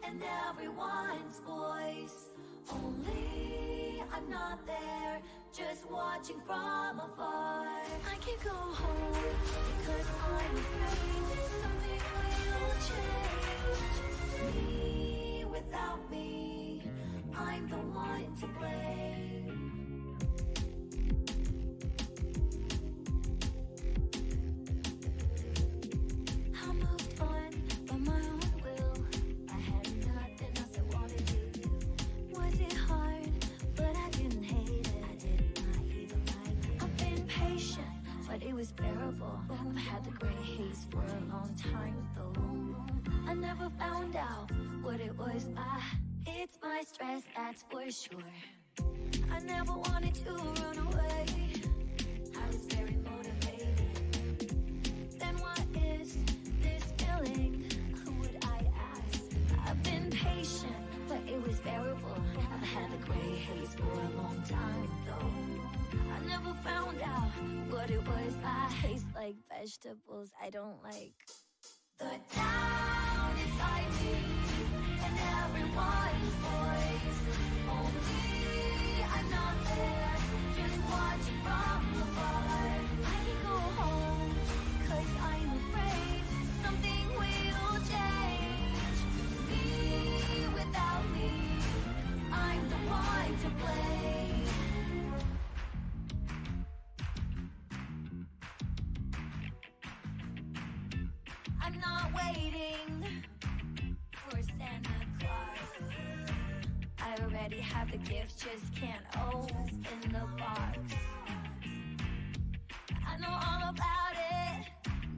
and everyone's voice. Only I'm not there, just watching from afar. I can't go home because I'm afraid something will change. Me without me, I'm the one to blame. I moved on by my own will. I had nothing else I wanted to do. Was it hard? But I didn't hate it. I did not even like it. I've been patient, but it was bearable. I've had the gray haze for a long time though. I never found out what it was. It's my stress, that's for sure. I never wanted to run away. I was very motivated. Then what is this feeling? Who would I ask? I've been patient, but it was bearable. I've had the gray haze for a long time though. I never found out what it was. I taste like vegetables I don't like. The town inside me and everyone's voice. Only I'm not there, just watching from afar. I can go home, cause I'm afraid something will change. Me without me, I'm the one to blame. I'm not waiting for Santa Claus. I already have the gift, just can't open the box. I know all about it,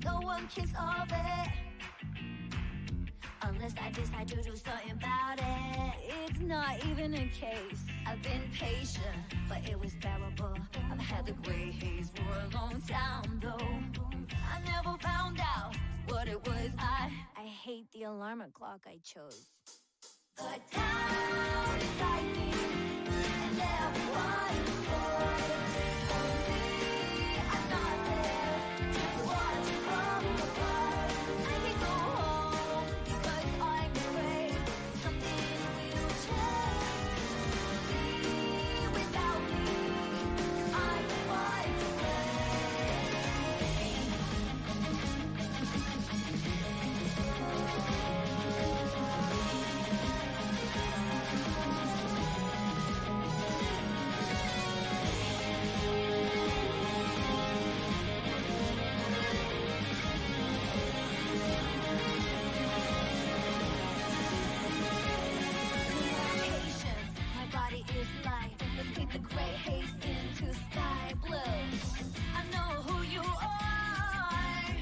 no one can solve it unless I decide to do something about it. It's not even a case. I've been patient, but it was bearable. I've had the gray haze for a long time though. I never found out what it was. I hate the alarm clock I chose. The town inside me and everyone's voice. Only I'm not there, just watching from afar. I can go home because I'm afraid something will change. Me without me, I'm the one to is light. Let's paint the gray haze into sky blue. I know who you are.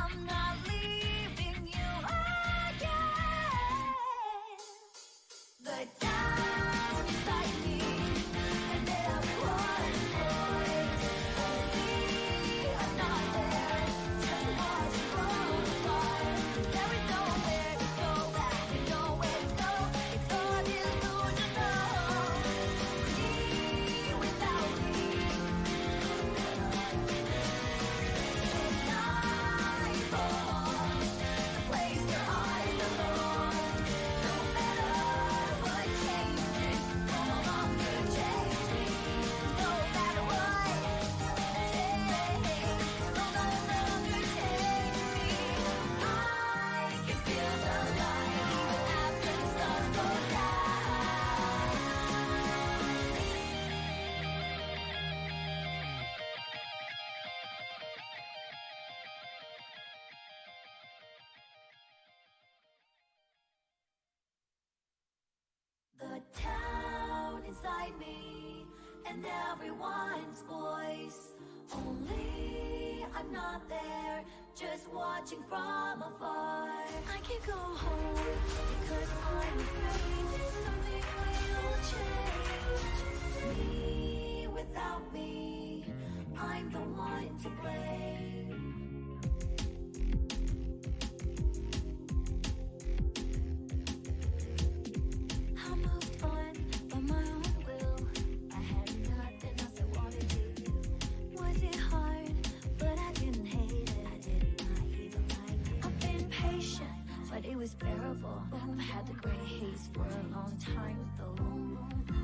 I'm not leaving you again. The town inside me and everyone's voice. Only I'm not there, just watching from afar. There is nowhere to go back and nowhere to go. It's all illusional. Without me, the town inside me and everyone's voice. Only I'm not there, just watching from afar. I can't go home because I'm afraid something will change. Me without me, I'm the one to blame. It was bearable. unbearable. I've had the gray haze for a long time though.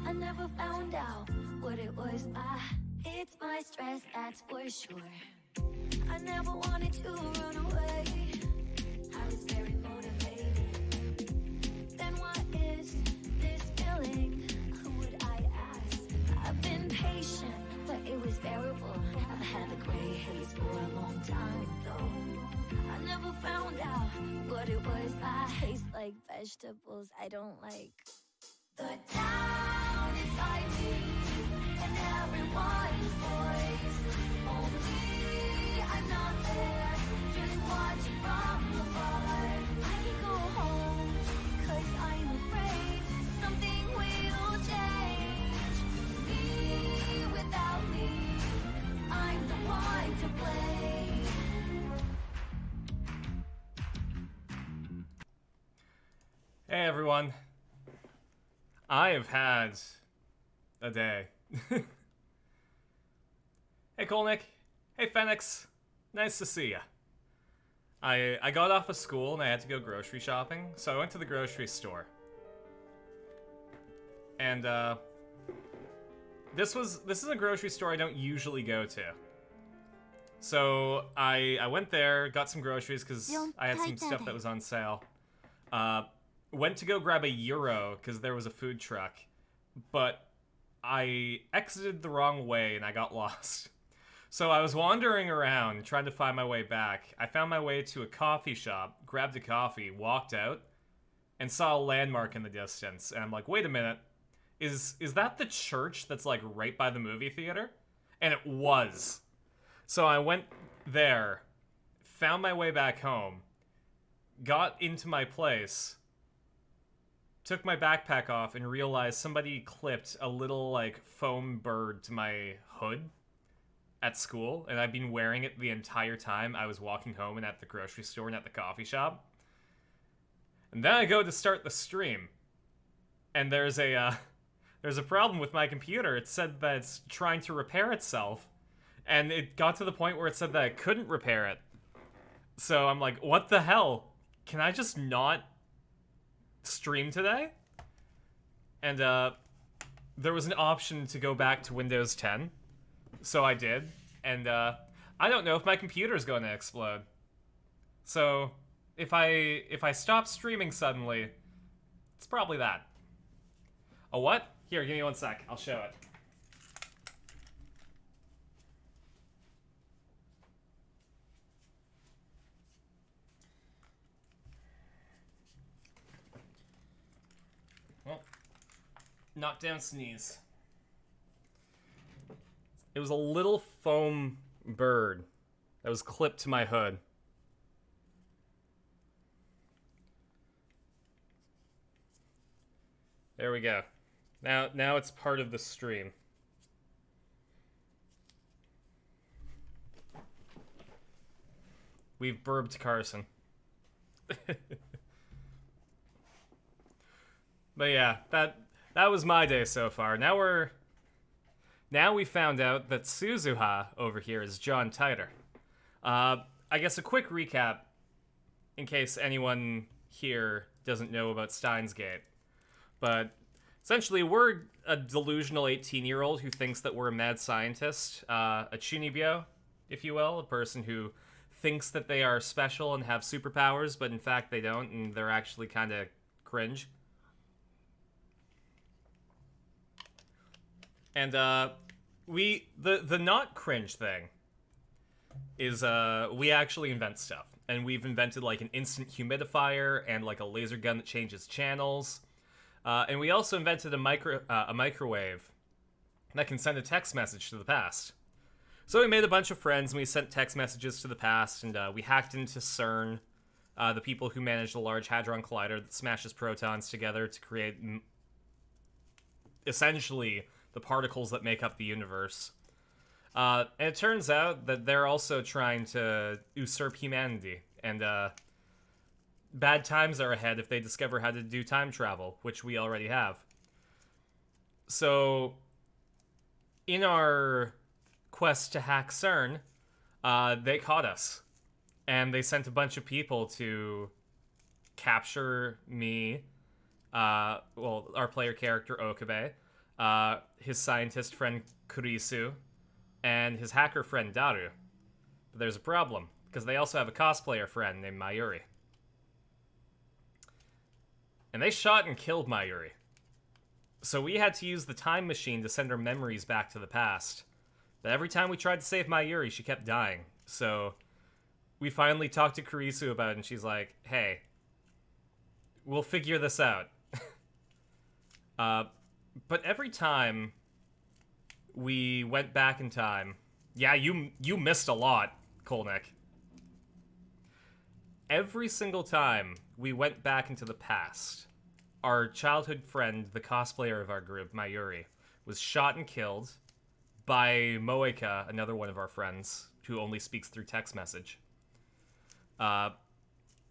I never found out what it was. It's my stress, that's for sure. I never wanted to run away. I was very motivated. Then what is this feeling? Who would I ask? I've been patient, but it was bearable. I've had the gray haze for a long time though. I never found out what it was. I taste like vegetables I don't like. The town inside me and everyone's voice. Only I'm not there, just watching from afar. I can go home, cause I'm afraid something will change. Me without me, I'm the one to blame. Hey everyone. I have had a day. Hey Kolnick. Hey Phoenix. Nice to see ya. I got off of school and I had to go grocery shopping, so I went to the grocery store. And this is a grocery store I don't usually go to. So I went there, got some groceries because I had some stuff that was on sale. Went to go grab a gyro because there was a food truck, but I exited the wrong way and I got lost. So I was wandering around trying to find my way back. I found my way to a coffee shop, grabbed a coffee, walked out, and saw a landmark in the distance. And I'm like, wait a minute, is that the church that's like right by the movie theater? And it was. So I went there, found my way back home, got into my place, took my backpack off and realized somebody clipped a little, like, foam bird to my hood at school, and I've been wearing it the entire time I was walking home and at the grocery store and at the coffee shop. And then I go to start the stream, and there's a problem with my computer. It said that it's trying to repair itself, and it got to the point where it said that I couldn't repair it. So I'm like, what the hell? Can I just not stream today? And there was an option to go back to Windows 10, so I did, and I don't know if my computer's going to explode. So if I stop streaming suddenly, it's probably that. A what? Here, give me 1 sec. I'll show it. Well, knockdown sneeze. It was a little foam bird that was clipped to my hood. There we go. Now it's part of the stream. We've burbed Carson. But yeah, that was my day so far. Now we found out that Suzuha over here is John Titor. I guess a quick recap, in case anyone here doesn't know about Steins Gate. But essentially, we're a delusional 18-year-old who thinks that we're a mad scientist, a chunibyo, if you will, a person who thinks that they are special and have superpowers, but in fact they don't, and they're actually kind of cringe. And the not cringe thing is we actually invent stuff, and we've invented like an instant humidifier and like a laser gun that changes channels, and we also invented a microwave that can send a text message to the past. So we made a bunch of friends and we sent text messages to the past, and we hacked into CERN, the people who manage the Large Hadron Collider that smashes protons together to create essentially the particles that make up the universe. And it turns out that they're also trying to usurp humanity, and bad times are ahead if they discover how to do time travel, which we already have. So, in our quest to hack CERN, they caught us, and they sent a bunch of people to capture me, well, our player character Okabe, his scientist friend Kurisu, and his hacker friend Daru. But there's a problem, because they also have a cosplayer friend named Mayuri. And they shot and killed Mayuri. So we had to use the time machine to send her memories back to the past. But every time we tried to save Mayuri, she kept dying. So we finally talked to Kurisu about it, and she's like, hey, we'll figure this out. But every time we went back in time... Yeah, you missed a lot, Kolnick. Every single time we went back into the past, our childhood friend, the cosplayer of our group, Mayuri, was shot and killed by Moeka, another one of our friends, who only speaks through text message.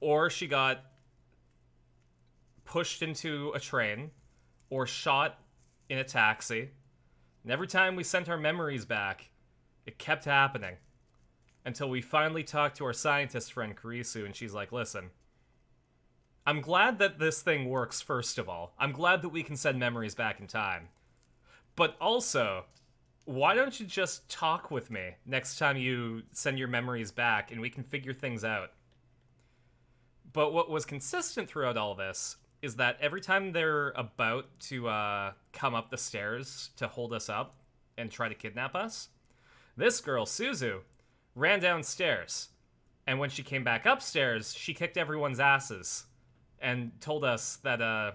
Or she got pushed into a train, or shot in a taxi. And every time we sent our memories back, it kept happening. Until we finally talked to our scientist friend, Kurisu, and she's like, listen, I'm glad that this thing works, first of all. I'm glad that we can send memories back in time. But also, why don't you just talk with me next time you send your memories back and we can figure things out? But what was consistent throughout all this is that every time they're about to come up the stairs to hold us up and try to kidnap us, this girl, Suzu, ran downstairs. And when she came back upstairs, she kicked everyone's asses and told us that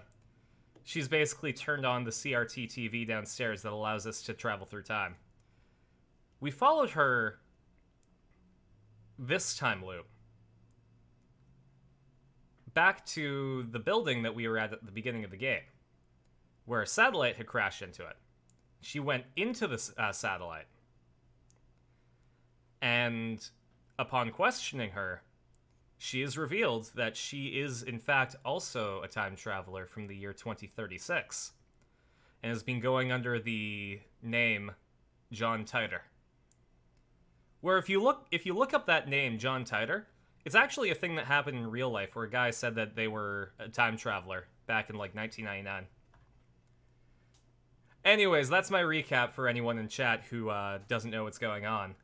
she's basically turned on the CRT TV downstairs that allows us to travel through time. We followed her this time loop back to the building that we were at the beginning of the game, where a satellite had crashed into it. She went into the satellite, and upon questioning her, she is revealed that she is, in fact, also a time traveler from the year 2036, and has been going under the name John Titor. Where if you look up that name, John Titor, it's actually a thing that happened in real life, where a guy said that they were a time traveler back in, like, 1999. Anyways, that's my recap for anyone in chat who doesn't know what's going on.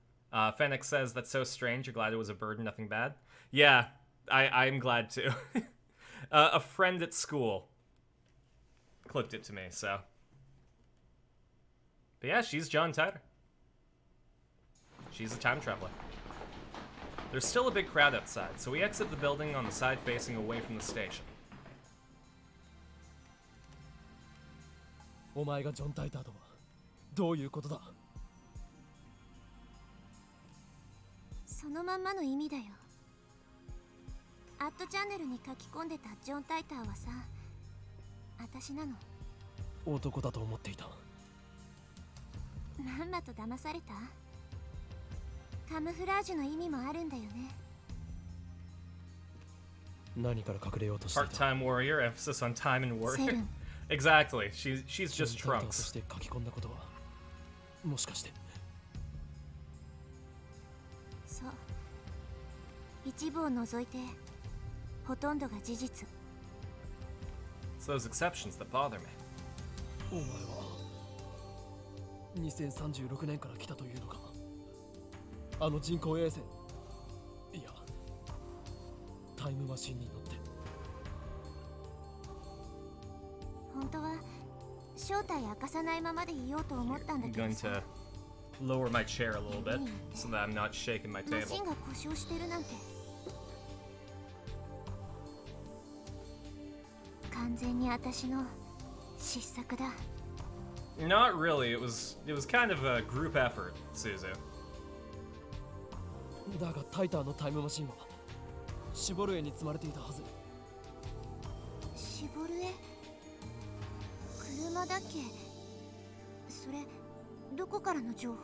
Fennec says, that's so strange, you're glad it was a bird and nothing bad? Yeah, I'm glad too. A friend at school clipped it to me, so. But yeah, she's John Titor. She's a time traveler. There's still a big crowd outside, so we exit the building on the side facing away from the station. お前がジョン・タイターとはどういうことだ。そのまんまの意味だよ。アットチャンネルに書き込んでたジョン・タイターはさ、私なの。男だと思っていた。まんまと騙された？カムフラージュの意味もあるんだよね。何から隠れようとしていた。 Part-time warrior, emphasis on time and warrior. Exactly. She's just Trunks. として書き込んだことはもしかして。そう。一部を除いてほとんどが事実。It's those exceptions that bother me. お前は2036年から来たというのか。あの人工衛星、いやタイムマシンに乗って。本当は正体明かさないままでいようと思ったんだ I'm けど going さ。 to lower my chair a little bit so that I'm not shaking my マ table. シンが故障してるなんて。完全に私の失策だ。 Not really. It was kind of a group effort, Suzu. だがタイターのタイムマシンはシボルエに積まれていたはず。シボルエ？車だっけ？それどこからの情報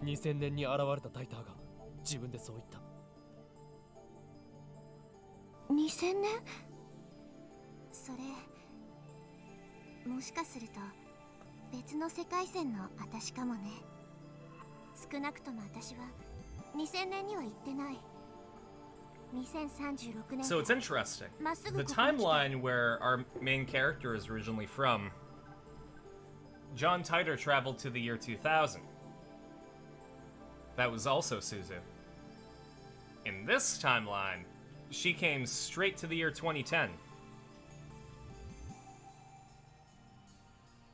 ？2000年に現れたタイターが自分でそう言った。2000年？それもしかすると別の世界線の私かもね。少なくとも私は2000年には行ってない。So it's interesting. The timeline where our main character is originally from, John Titor traveled to the year 2000. That was also Suzu. In this timeline, she came straight to the year 2010.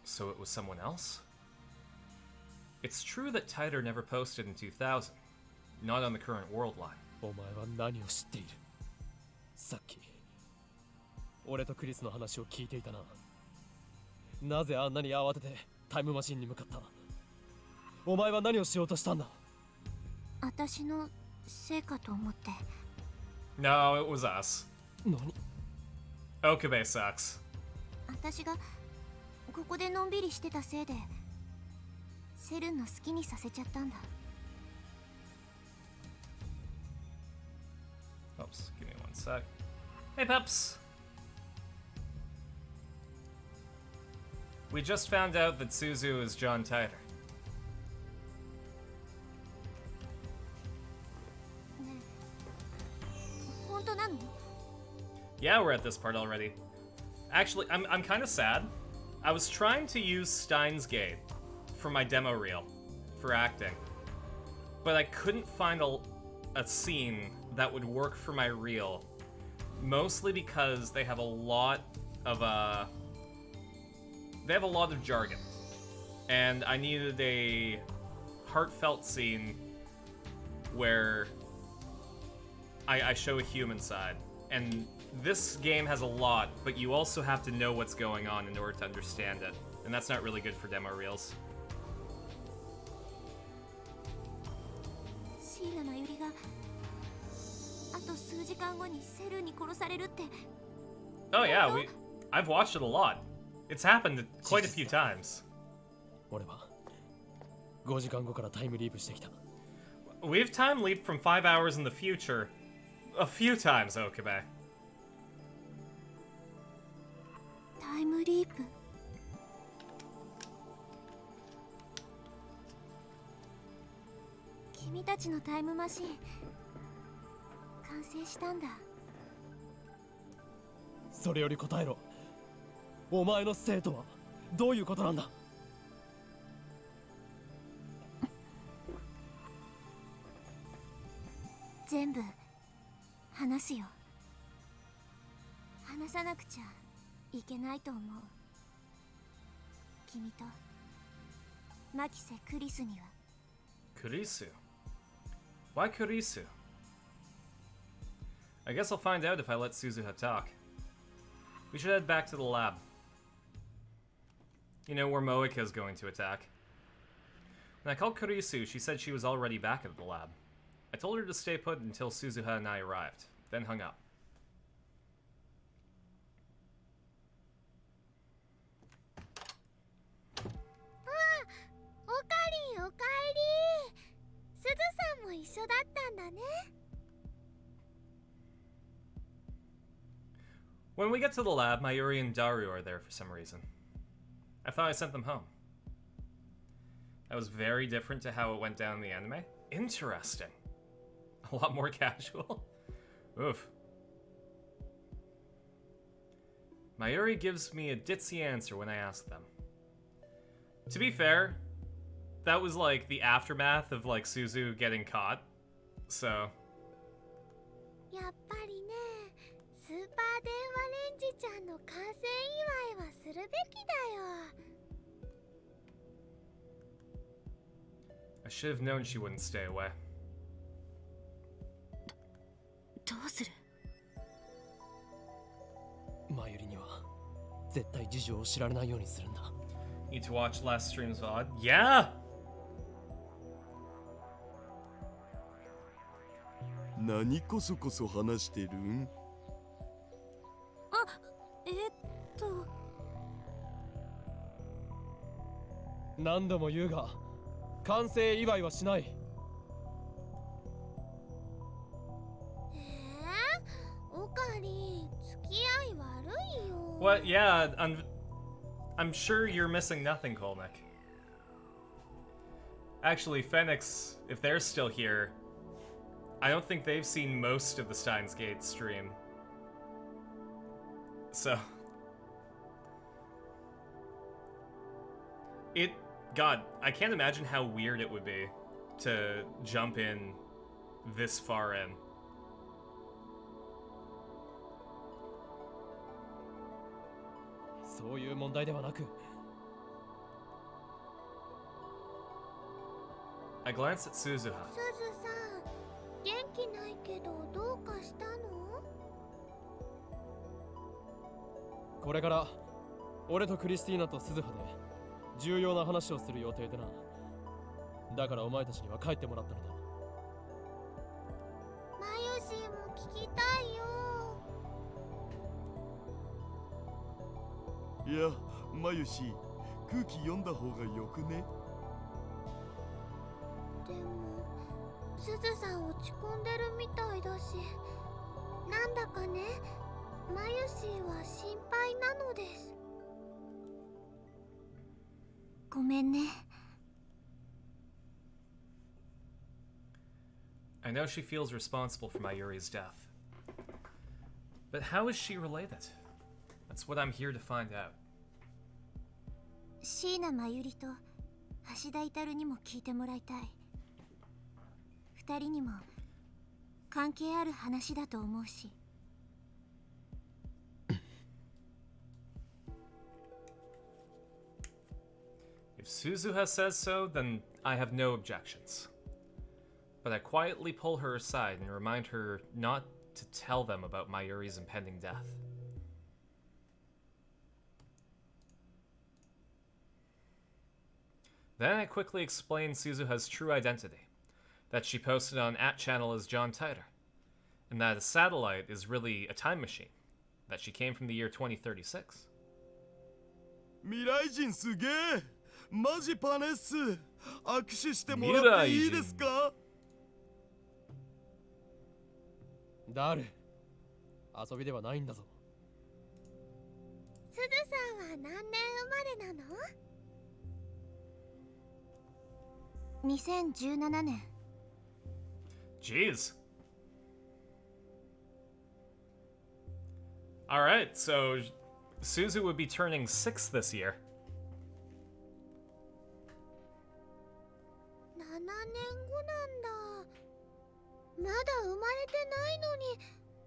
So it was someone else? It's true that Titor never posted in 2000. Not on the current world line. お前は何を知っている？さっき俺とクリスの話を聞いていたな。なぜあんなに慌ててタイムマシンに向かった？お前は何をしようとしたんだ？私のせいかと思って。No, it was us. 何？ Okabe sucks. 私がここでのんびりしてたせいでセルンの好きにさせちゃったんだ。Oops, give me one sec. Hey, Peps! We just found out that Suzu is John Titor. ねえ、本当なの？ Yeah, we're at this part already. Actually, I'm kind of sad. I was trying to use Steins Gate for my demo reel for acting, but I couldn't find a scene that would work for my reel, mostly because they have a lot of jargon, and I needed a heartfelt scene where I show a human side. And this game has a lot, but you also have to know what's going on in order to understand it, and that's not really good for demo reels. 椎名真由里があと数時間後にセルンに殺されるって。 Oh yeah, I've watched it a lot. It's happened quite a few times. 俺は5時間後からタイムリープしてきた。 We've time leaped from 5 hours in the future a few times, Okabe. タイムリープ。君たちのタイムマシン完成したんだ。それより答えろ。お前の生徒はどういうことなんだ？全部話すよ。話さなくちゃいけないと思う。君とマキセ・クリスには。Kurisu? Why Kurisu? I guess I'll find out if I let Suzuha talk. We should head back to the lab. You know, where Moika is going to attack. When I called Kurisu, she said she was already back at the lab. I told her to stay put until Suzuha and I arrived, then hung up. おかりん、おかえり。すずさんも一緒だったんだね。When we get to the lab, Mayuri and Daru are there for some reason. I thought I sent them home. That was very different to how it went down in the anime. Interesting. A lot more casual. Oof. Mayuri gives me a ditzy answer when I ask them. To be fair, that was like the aftermath of like Suzu getting caught, so. やっぱりね、スーパー電話レンジちゃんの完成祝いはするべきだよ。I should have known she wouldn't stay away. どうする？マユリには絶対事情を知られないようにするんだ。Need to watch last stream's VOD? Yeah! 何こそこそ話してるん？何度も言うが完成祝いはしない。おかりん、付き合い悪いよ。 What? Yeah, I'm sure you're missing nothing, Kolnick. Actually, Phoenix, if they're still here, I don't think they've seen most of the Steins Gate stream. So... God, I can't imagine how weird it would be to jump in this far in. I glance at Suzuha. すずさん、元気ないけどどうかしたの？これから俺とクリスティーナと鈴葉で重要な話をする予定でな。だからお前たちには帰ってもらったのだ。マユシーも聞きたいよ。いや、マユシ、空気読んだ方がよくね？でも、すずさん落ち込んでるみたいだし、なんだかね、マユシーは心配なのです。ごめんね。I know she feels responsible for Mayuri's death. But how is she related? That's what I'm here to find out. 椎名真由里と橋田至にも聞いてもらいたい。二人にも関係ある話だと思うし。If Suzuha says so, then I have no objections. But I quietly pull her aside and remind her not to tell them about Mayuri's impending death. Then I quickly explain Suzuha's true identity, that she posted on @channel as John Titor, and that a satellite is really a time machine, that she came from the year 2036. 未来人すげえ、マジパネっす。握手してもらっていいですか？誰？遊びではないんだぞ。すずさんは何年生まれなの？2017年。Jeez. Alright, so Suzu would be turning 6 this year. 7年後なんだ。まだ生まれてないのに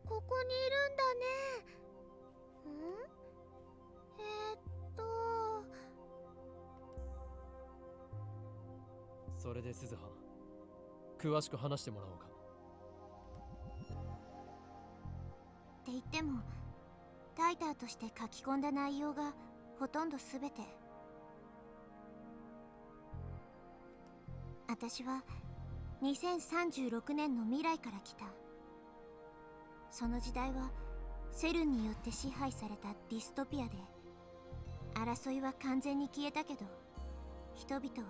ここにいるんだね。それで鈴葉、詳しく話してもらおうか。って言っても、タイターとして書き込んだ内容がほとんどすべて。私は2036年の未来から来た。その時代はセルンによって支配されたディストピアで、争いは完全に消えたけど、人々は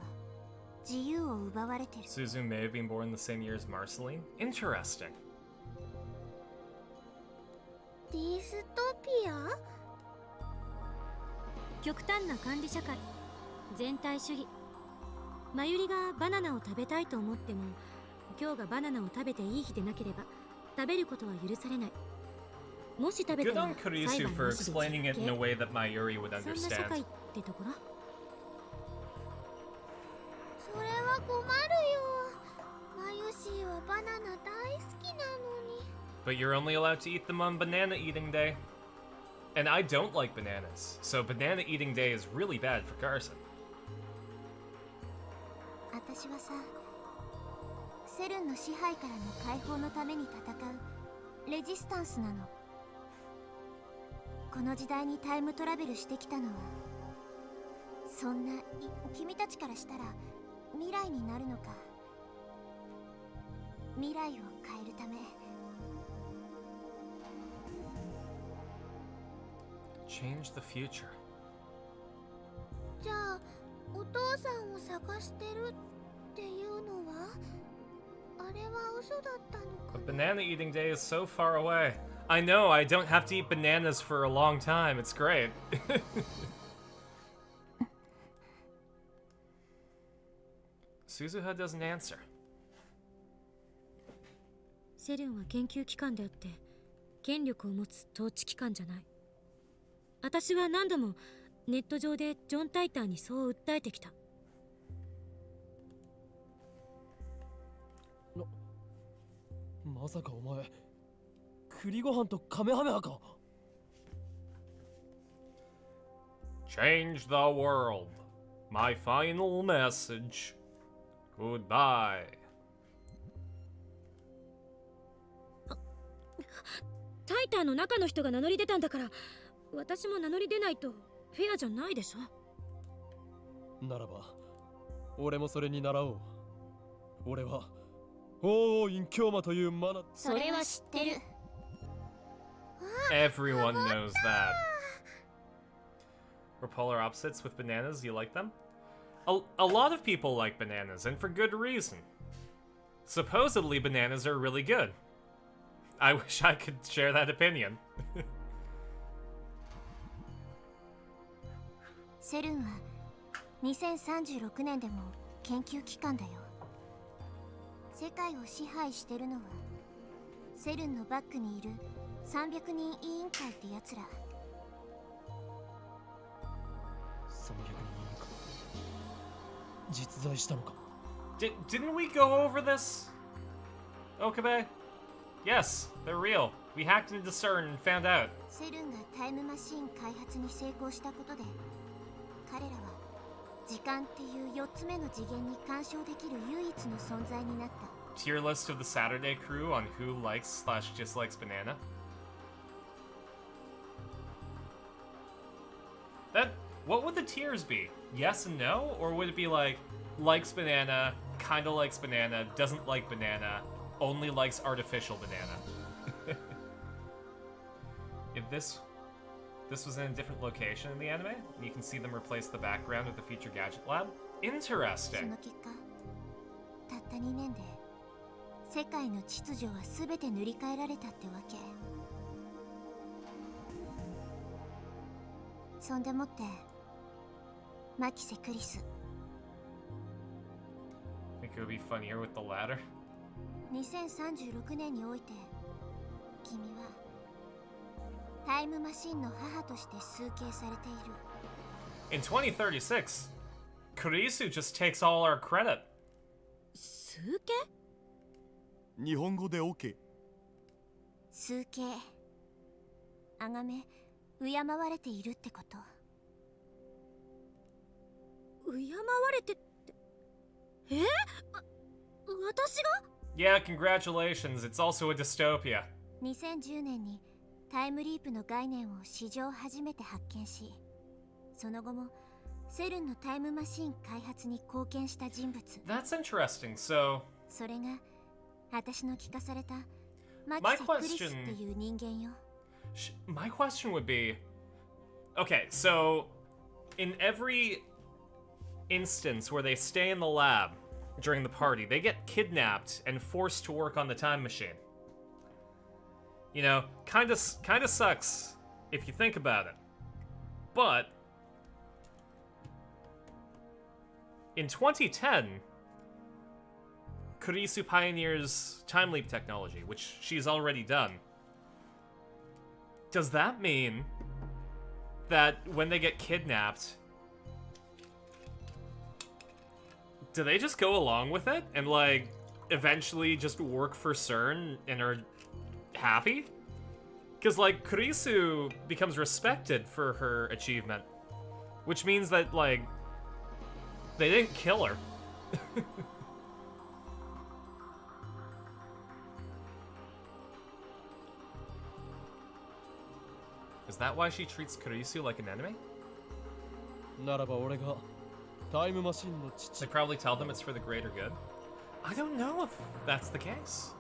自由を奪われてる。 Suzu may have been born the same year as Marceline? Interesting. ディストピア？極端な管理社会、全体主義。マユリがバナナを食べたいと思っても、今日がバナナを食べていい日でなければ食べることは許されない。もし食べた Good ら on 裁 Kurisu 判 for なしで explaining it in a 実刑。 way that Mayuri would そんな社会 understand. ってところ。それは困るよ。マユシーはバナナ大好きなのに。But you're only allowed to eat them on banana eating day. And I don't like bananas, so banana eating day is really bad for Carson. 私はさ、セルンの支配からの解放のために戦うレジスタンスなの。この時代にタイムトラベルしてきたのは、そんな君たちからしたら未来になるのか、未来を変えるため。Change the future. じゃあお父さんを探してるっていうのは、あれは嘘だったのか But な。 banana eating day is so far away. I know, I don't have to eat bananas for a long time. It's great. Suzuha doesn't answer. セルンは研究機関であって権力を持つ統治機関じゃない。私は何度もネット上でジョン・タイターにそう訴えてきた。まさかお前栗ご飯とカメハメハか。 Change the world. My final message. Goodbye. タイターの中の人が名乗り出たんだから、私も名乗り出ないとフェアじゃないでしょ。ならば俺もそれに倣おう。俺は王院京馬というマナ。それは知ってる。 Everyone knows that. We're polar opposites with bananas. You like them? A lot of people like bananas, and for good reason. Supposedly, bananas are really good. I wish I could share that opinion. セルンは2036年でも研究機関だよ。世界を支配してるのはセルンのバックにいる300人委員会ってやつら。300人か。実在したのか。 Didn't we go over this? Okabe? Yes, they're real. We hacked into CERN and found out. セルンがタイムマシン開発に成功したことで、彼らは時間っていう4つ目の次元に干渉できる唯一の存在になった。 Tier list of the Saturday crew on who likes/dislikes banana. What would the tiers be? Yes and no? Or would it be like, likes banana, kinda likes banana, doesn't like banana, only likes artificial banana? If this was in a different location in the anime, you can see them replace the background of the Future Gadget Lab. そ Interesting. の結果、たった2年で世界の秩序は全て塗り替えられたってわけ。そんでもってマキセ・クリス。 Think it would be funnier with the latter. 2036年において君はタイムマシンの母として崇敬されている。 In 2036, Kurisu just takes all our credit. 数形？日本語で OK。崇敬、崇め、敬われているってこと。敬われてって、私が？ Yeah, congratulations. It's also a dystopia. 2010年にタイムリープの概念を史上初めて発見し、その後もセルンのタイムマシン開発に貢献した人物。 That's interesting. So, それが私の聞かされたマ My キセ・クリスっていう人間よ。 my question would be, okay, so in every instance where they stay in the lab during the party, they get kidnapped and forced to work on the time machine. You know, kind of sucks if you think about it. But in 2010, Kurisu pioneers time leap technology, which she's already done. Does that mean that when they get kidnapped, do they just go along with it and, like, eventually just work for CERN and are happy? Because, like, Kurisu becomes respected for her achievement, which means that, like, they didn't kill her. Is that why she treats Kurisu like an enemy? ならば俺がタイムマシンの父。 They probably tell them it's for the greater good. I don't know if that's the case.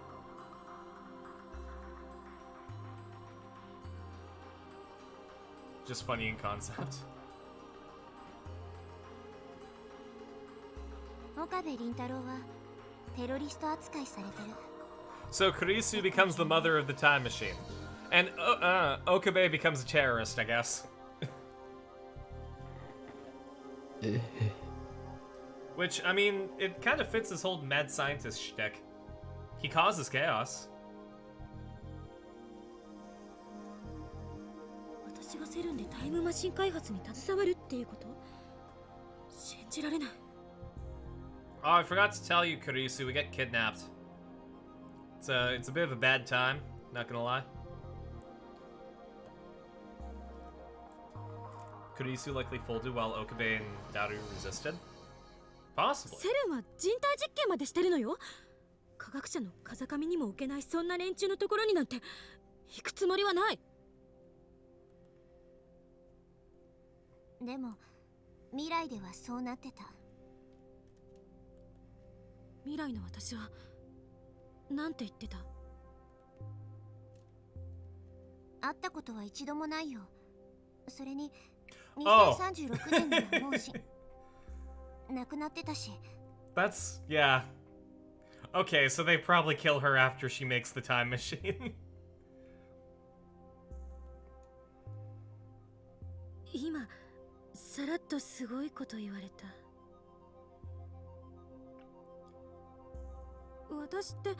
Just funny in concept. 岡部倫太郎はテロリスト扱いされてる。 So Kurisu becomes the mother of the time machine. And Okabe becomes a terrorist, I guess. Which, I mean, it kind of fits his whole mad scientist shtick. He causes chaos. がセルンでタイムマシン開発に携わるっていうこと？信じられない。Oh, I forgot to tell you, Kurisu, we get kidnapped. It's a bit of a bad time, not gonna lie. Kurisu likely folded while Okabe and Daru resisted? Possibly. セルンは人体実験までしてるのよ。科学者の風上にも置けないそんな連中のところになんて行くつもりはない。でも未来ではそうなってた。未来の私はなんて言ってた？会ったことは一度もないよ。それに Oh. 2036年にはもう亡くなってたし。 That's, yeah. Okay, so they probably kill her after she makes the time machine. 今さらっとすごいこと言われた。私って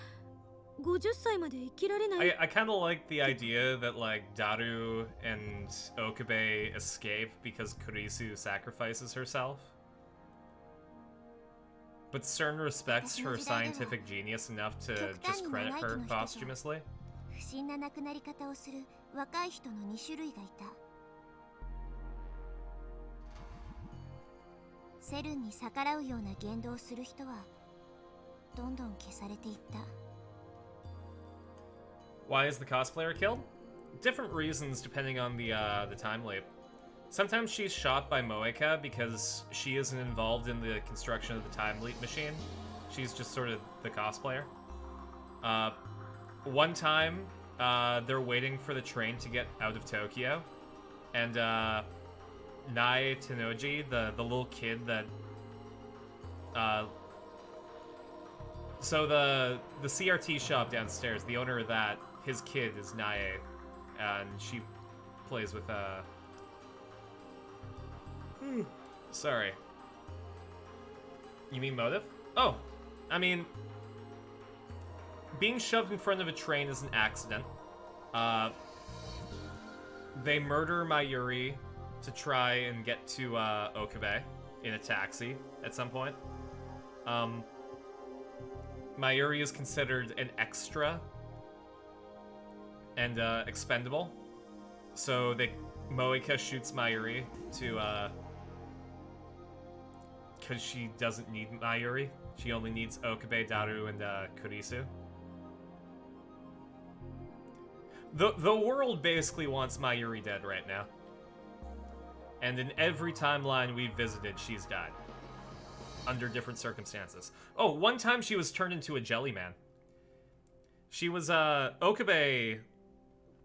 50歳まで生きられない。I kind of like the idea that, like, Daru and Okabe escape because Kurisu sacrifices herself. But CERN respects her scientific genius enough to just credit her posthumously. 不審な亡くなり方をする若い人の2種類がいた。セルンに逆らうような言動をする人はどんどん消されていった。Why is the cosplayer killed? Different reasons depending on the time leap. Sometimes she's shot by Moeka because she isn't involved in the construction of the time leap machine. She's just sort of the cosplayer. One time, they're waiting for the train to get out of Tokyo, and Nae Tenoji, the little kid that so the CRT shop downstairs, the owner of that, his kid is Nae, and she plays with sorry. You mean motive? Oh, I mean, being shoved in front of a train is an accident. They murder Mayuri to try and get to Okabe in a taxi at some point. Mayuri is considered an extra and expendable, so Moeka shoots Mayuri to because she doesn't need Mayuri. She only needs Okabe, Daru, and Kurisu. The world basically wants Mayuri dead right now. And in every timeline we've visited, she's died. Under different circumstances. Oh, one time she was turned into a jelly man. She was, Okabe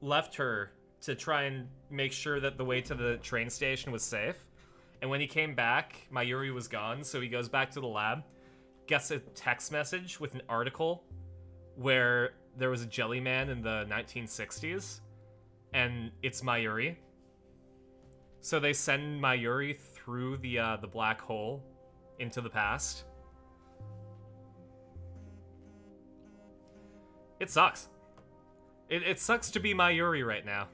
left her to try and make sure that the way to the train station was safe. And when he came back, Mayuri was gone, so he goes back to the lab, gets a text message with an article where there was a jelly man in the 1960s, and it's Mayuri. So they send Mayuri through the black hole into the past. It sucks. It sucks to be Mayuri right now.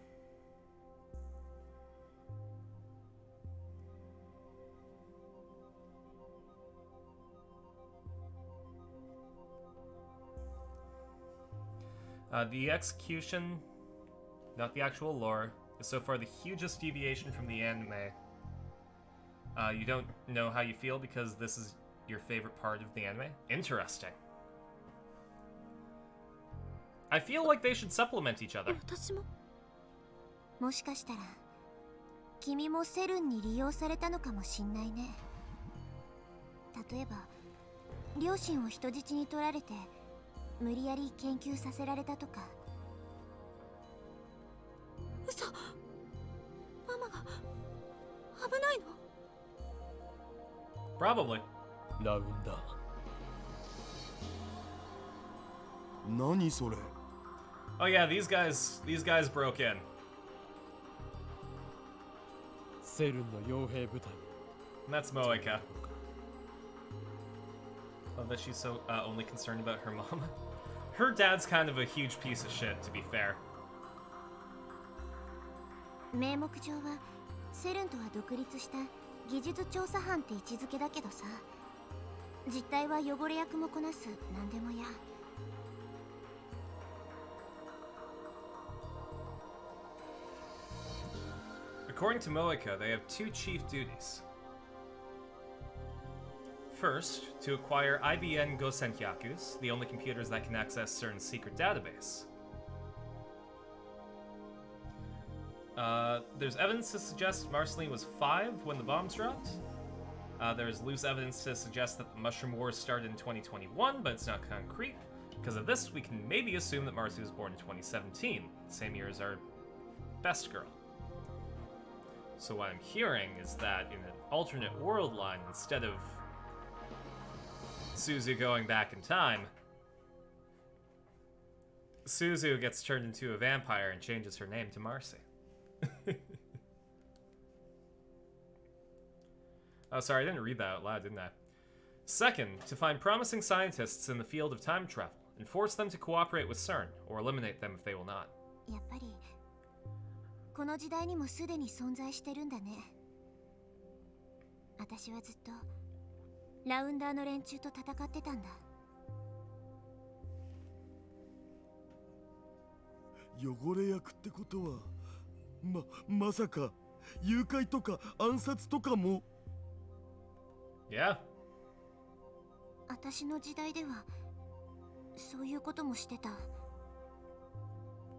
The execution, not the actual lore, is so far the hugest deviation from the anime. You don't know how you feel because this is your favorite part of the anime? Interesting. I feel like they should supplement each other. 私も。もしかしたら君もセルンに利用されたのかもしんないね。例えば両親を人質に取られて無理やり研究させられたとか。嘘。ママが危ないの？ Probably. ラウンダー。何それ。 Oh yeah, these guys broke in. セルンの傭兵部隊。 And that's Moeka. Oh, that she's so only concerned about her mama. Her dad's kind of a huge piece of shit, to be fair. 名目上はセルンとは独立した技術調査班って位置づけだけどさ、実態は汚れ役もこなす何でもや。According to Moeka, they have two chief duties. First, to acquire IBM Gosenkyakus, the only computers that can access CERN's secret database. There's evidence to suggest Marceline was 5 when the bombs dropped. There's loose evidence to suggest that the Mushroom Wars started in 2021, but it's not concrete. Because of this, we can maybe assume that Marcy was born in 2017, the same year as our best girl. So what I'm hearing is that in an alternate world line, instead of Suzu going back in time, Suzu gets turned into a vampire and changes her name to Marcy. Oh, sorry, I didn't read that out loud, didn't I? Second, to find promising scientists in the field of time travel and force them to cooperate with CERN, or eliminate them if they will not. やっぱりこの時代にもすでに存在してるんだね。私はずっとラウンダーの連中と戦ってたんだ。汚れ役ってことは、まさか誘拐とか暗殺とかも。Yeah. 私の時代ではそういうこともしてた。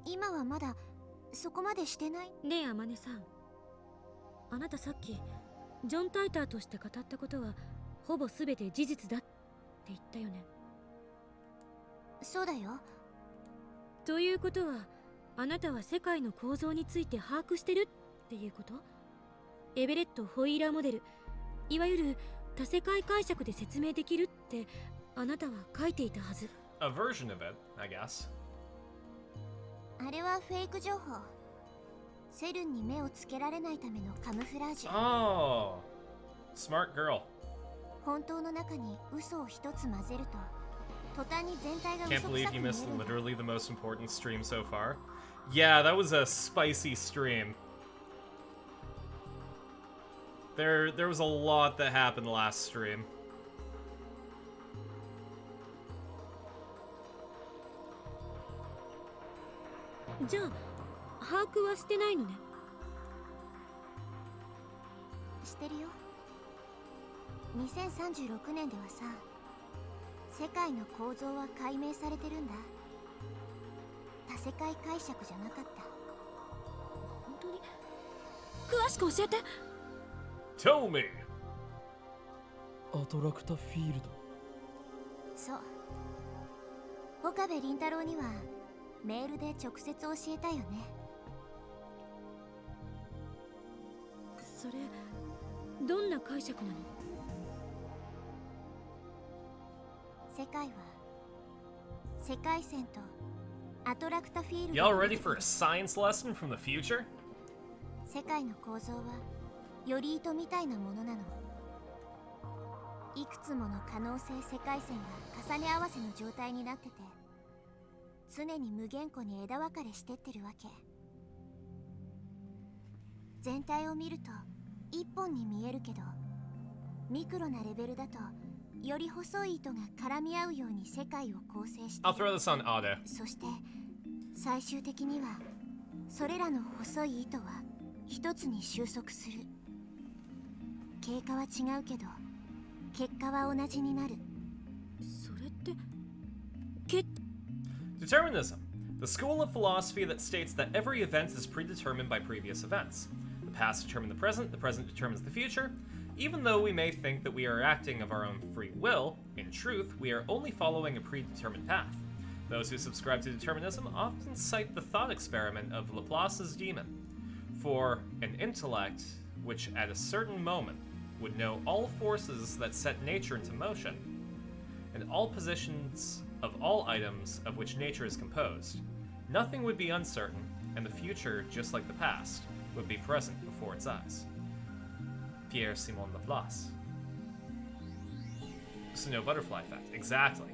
今はまだそこまでしてない。ねえ天音さん、あなたさっきジョン・タイターとして語ったことはほぼ全て事実だって言ったよね。そうだよ。ということはあなたは世界の構造について把握してるっていうこと？エベレット・ホイーラーモデル、いわゆる多世界解釈で説明できるってあなたは書いていたはず。A version of it, I guess. あれはフェイク情報。セルンに目をつけられないためのカムフラージュ。Oh, smart girl. 本当の中に嘘を一つ混ぜると、途端に全体が嘘 Can't くさ believe く you 見え missed るんだ。 literally the most important stream so far. Yeah, that was a spicy stream. There was a lot that happened last stream. じゃあ把握はしてないのね。してるよ。2036年ではさ、世界の構造は解明されてるんだ。多世界解釈じゃなかった。本当に詳しく教えて。Tell me. アトラクタフィールド。そう。岡部倫太郎にはメールで直接教えたよね。それどんな解釈なの？世界は世界線とアトラクタフィールド。 Y'all ready for a science lesson from the future? 世界の構造はより糸みたいなものなの。いくつもの可能性世界線が重ね合わせの状態になってて、常に無限個に枝分かれしてってるわけ。全体を見ると一本に見えるけど、ミクロなレベルだとより細い糸が絡み合うように世界を構成して、 I'll throw this on Auto. そして最終的にはそれらの細い糸は一つに収束する。経過は違うけど結果は同じになる。それってDeterminism, the school of philosophy that states that every event is predetermined by previous events. The past determines the present determines the future. Even though we may think that we are acting of our own free will, in truth, we are only following a predetermined path. Those who subscribe to determinism often cite the thought experiment of Laplace's demon. For an intellect which at a certain moment would know all forces that set nature into motion, and all positions of all items of which nature is composed, nothing would be uncertain, and the future, just like the past, would be present before its eyes. Pierre-Simon Laplace. Snow butterfly effect, exactly.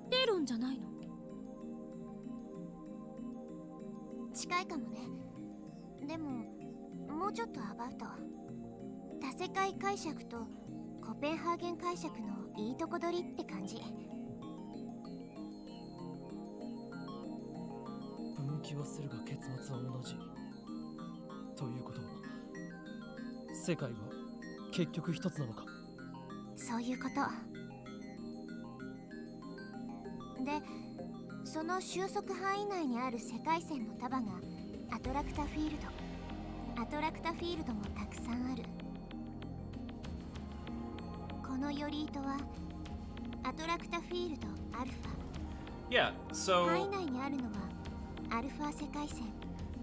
理論じゃないの？違近いかもね。でももうちょっとアバウト。多世界解釈とコペンハーゲン解釈のいいとこ取りって感じ。分岐はするが結末は同じということは、世界は結局一つなのか。そういうことで、その収束範囲内にある世界線の束がアトラクタフィールド。アトラクタフィールドもたくさんある。このより糸はアトラクタフィールドアルフ Yeah, ァ。範囲 so 内にあるのはアルファ世界線。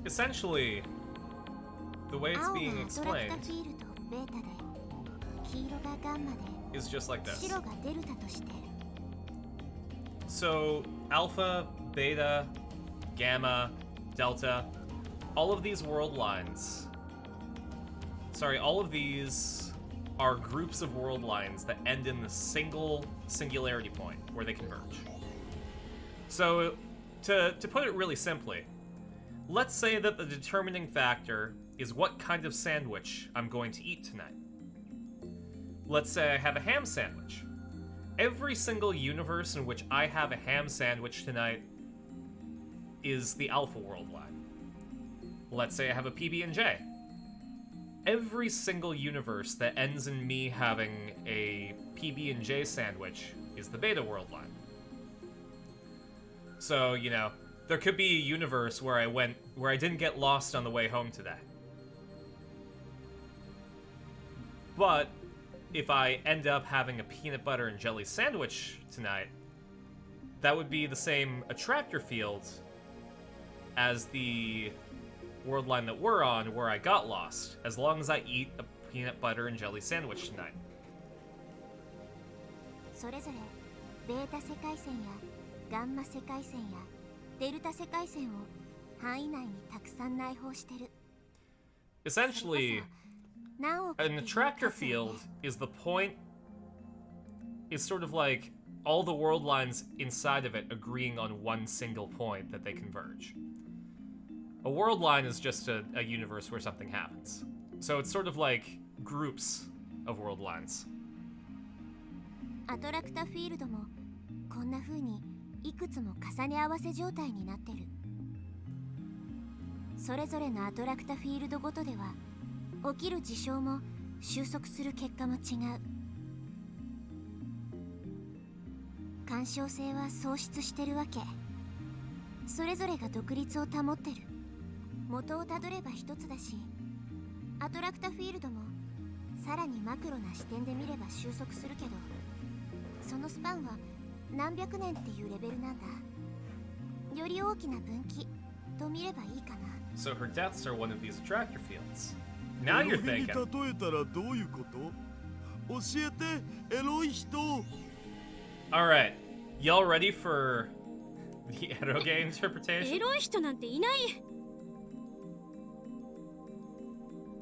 essentially, the way it's 青が being アトラクタ explained フィールドベータで、黄色がガンマで、 is just like this. 白がデルタとして。 So, alpha, beta, gamma, delta, all of these world lines. Sorry, all of these are groups of world lines that end in the single singularity point where they converge. So, to put it really simply, let's say that the determining factor is what kind of sandwich I'm going to eat tonight. Let's say I have a ham sandwich. Every single universe in which I have a ham sandwich tonight is the alpha world line. Let's say I have a PB&J. Every single universe that ends in me having a PB&J sandwich is the beta world line. So, you know, there could be a universe where I didn't get lost on the way home today. But if I end up having a peanut butter and jelly sandwich tonight, that would be the same attractor field as the world line that we're on where I got lost, as long as I eat a peanut butter and jelly sandwich tonight. それぞれベータ世界線やガンマ世界線やデルタ世界線を範囲内にたくさん内包してる。 Essentially, 何億っていう an attractor 数を field is the point, is sort of like all the world lines inside of it agreeing on one single point that they converge. A world line is just a universe where something happens. So it's sort of like groups of world lines. アトラクタフィールドもこんな風にいくつも重ね合わせ状態になってる。それぞれのアトラクタフィールドごとでは起きる事象も収束する結果も違う。干渉性は喪失してるわけ。それぞれが独立を保ってる。元をたどれば一つだし、アトラクタフィールドもさらにマクロな視点で見れば収束するけど、そのスパンは何百年っていうレベルなんだ。より大きな分岐と見ればいいかな。 So her deaths are one of these attractor fields. Now you're エロゲに thinking. 例えたらどういうこと？教えて、エロい人。 Alright, y'all ready for the eroge interpretation? エロい人なんていない。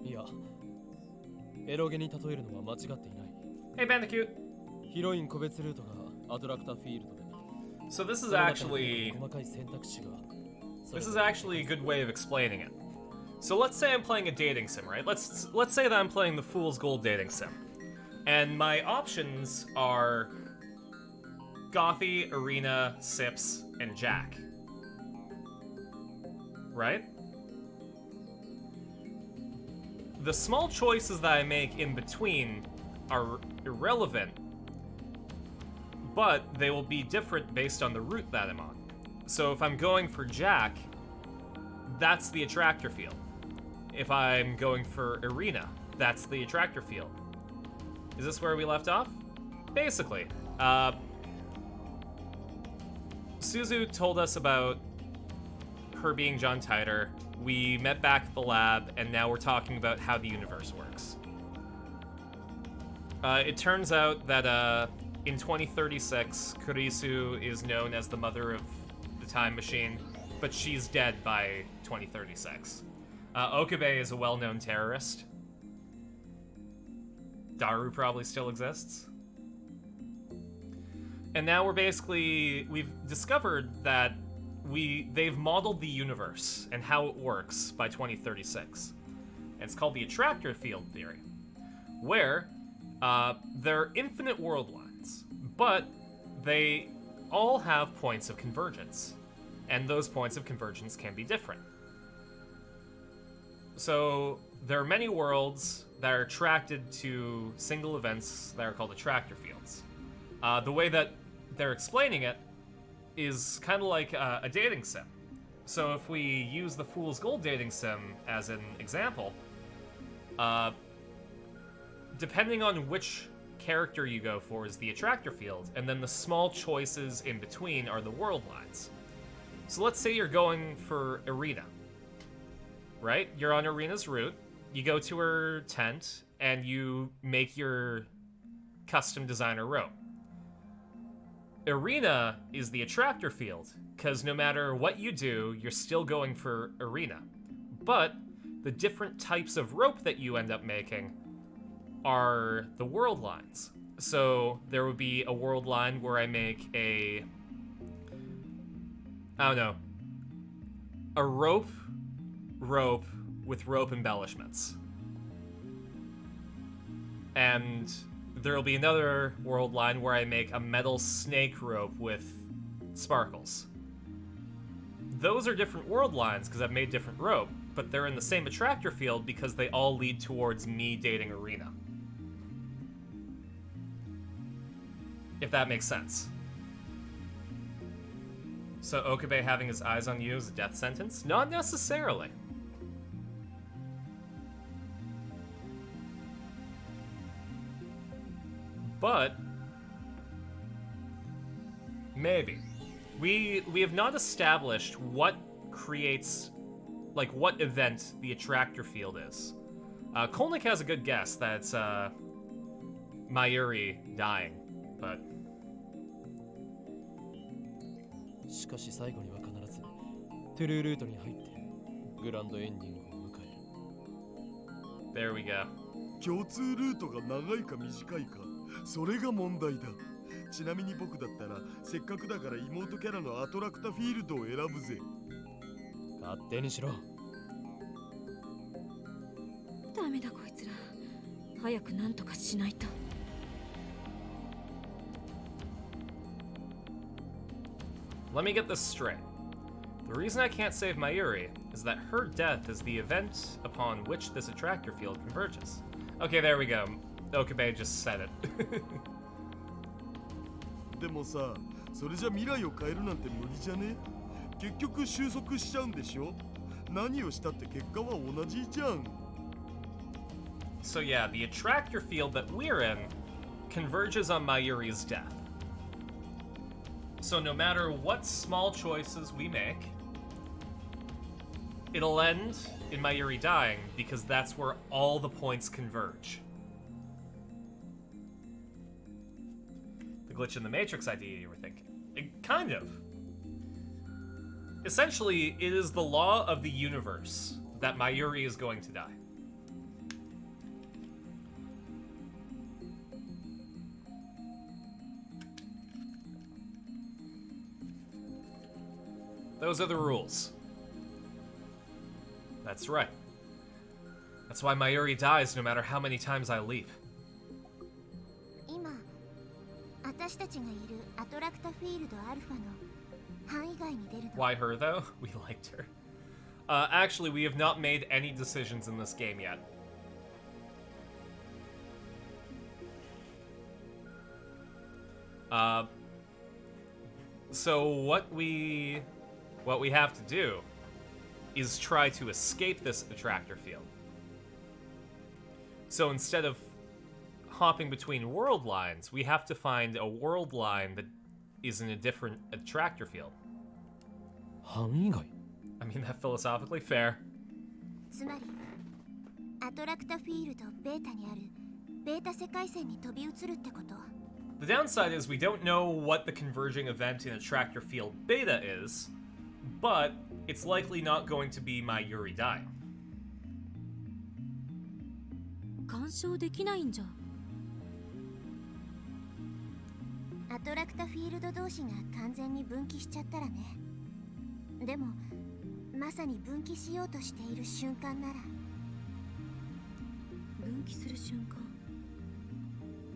いや、エロゲに例えるのは間違っていない。 Hey, Bandicoot. ヒロイン個別ルートがアトラクターフィールドで、 So this そ is の中に actually 細かい選択肢が。 this is actually a good way of explaining it. So let's say I'm playing a dating sim, right? Let's say that I'm playing the Fool's Gold dating sim. And my options are Gothy, Arena, Sips, and Jack. Right? The small choices that I make in between are irrelevant, but they will be different based on the route that I'm on. So if I'm going for Jack, that's the attractor field. If I'm going for Arena, that's the attractor field. Is this where we left off? Basically, Suzu told us about her being John Titor. We met back at the lab, and now we're talking about how the universe works. It turns out that in 2036, Kurisu is known as the mother of the time machine, but she's dead by 2036. Okabe is a well-known terrorist. Daru probably still exists. And now we've discovered that they've modeled the universe and how it works by 2036. And it's called the attractor field theory, where there are infinite world lines, but they all have points of convergence, and those points of convergence can be different. So there are many worlds that are attracted to single events that are called attractor fields. The way that they're explaining it is kind of like a dating sim. So if we use the Fool's Gold dating sim as an example, depending on which character you go for is the attractor field, and then the small choices in between are the world lines. So let's say you're going for Irina, right? You're on Irina's route, you go to her tent, and you make your custom designer rope. Irina is the attractor field, because no matter what you do, you're still going for Irina. But the different types of rope that you end up making are the world lines. So there would be a world line where I make a rope with rope embellishments. And there'll be another world line where I make a metal snake rope with sparkles. Those are different world lines because I've made different rope, but they're in the same attractor field because they all lead towards me dating Irina. If that makes sense. So Okabe having his eyes on you is a death sentence? Not necessarily. But maybe. We have not established what creates, like, what event the attractor field is. Kolnick has a good guess that it's Mayuri dying, but しかし最後には必ずトゥルールートに入ってグランドエンディングを迎える。 there we go. 共通ルートが長いか短いか、それが問題だ。ちなみに僕だったらせっかくだから妹キャラのアトラクタフィールドを選ぶぜ。勝手にしろ。ダメだこいつら。早くなんとかしないと。Let me get this straight. The reason I can't save Mayuri is that her death is the event upon which this attractor field converges. Okay, there we go. Okabe just said it. でもさ、それじゃ未来を変えるなんて無理じゃね？結局収束しちゃうんでしょ？何をしたって結果は同じじゃん。So yeah, the attractor field that we're in converges on Mayuri's death. So no matter what small choices we make, it'll end in Mayuri dying because that's where all the points converge. The glitch in the Matrix idea you were thinking. Kind of. Essentially, it is the law of the universe that Mayuri is going to die. Those are the rules. That's right. That's why Mayuri dies no matter how many times I leave. 今、私たちがいるアトラクタフィールドアルファの範囲外に出るの。 Why her, though? We liked her. Actually, we have not made any decisions in this game yet. So what we have to do is try to escape this attractor field. So instead of hopping between world lines, we have to find a world line that is in a different attractor field. 範囲外 I mean, that philosophically fair. つまり、アトラクタフィールドベータにあるベータ世界線に飛び移るってこと。The downside is we don't know what the converging event in attractor field beta is, but it's likely not going to be Mayuri dying. 干渉できないんじゃ。アトラクタフィールド同士が完全に分岐しちゃったらね。でもまさに分岐しようとしている瞬間なら。分岐する瞬間、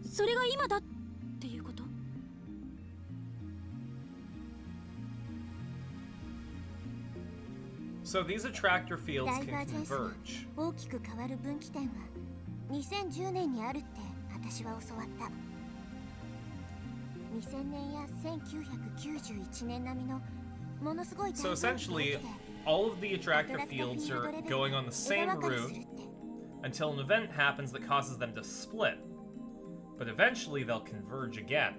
それが今だっていうこと？ So these attractor fields ダイ can バージェンスが converge. 大きく変わる分岐点は2010年にあるって私は教わった。2000年や1991年並みのものすごい So essentially, all of the attractor fields are going on the same route until an event happens that causes them to split. But eventually they'll converge again.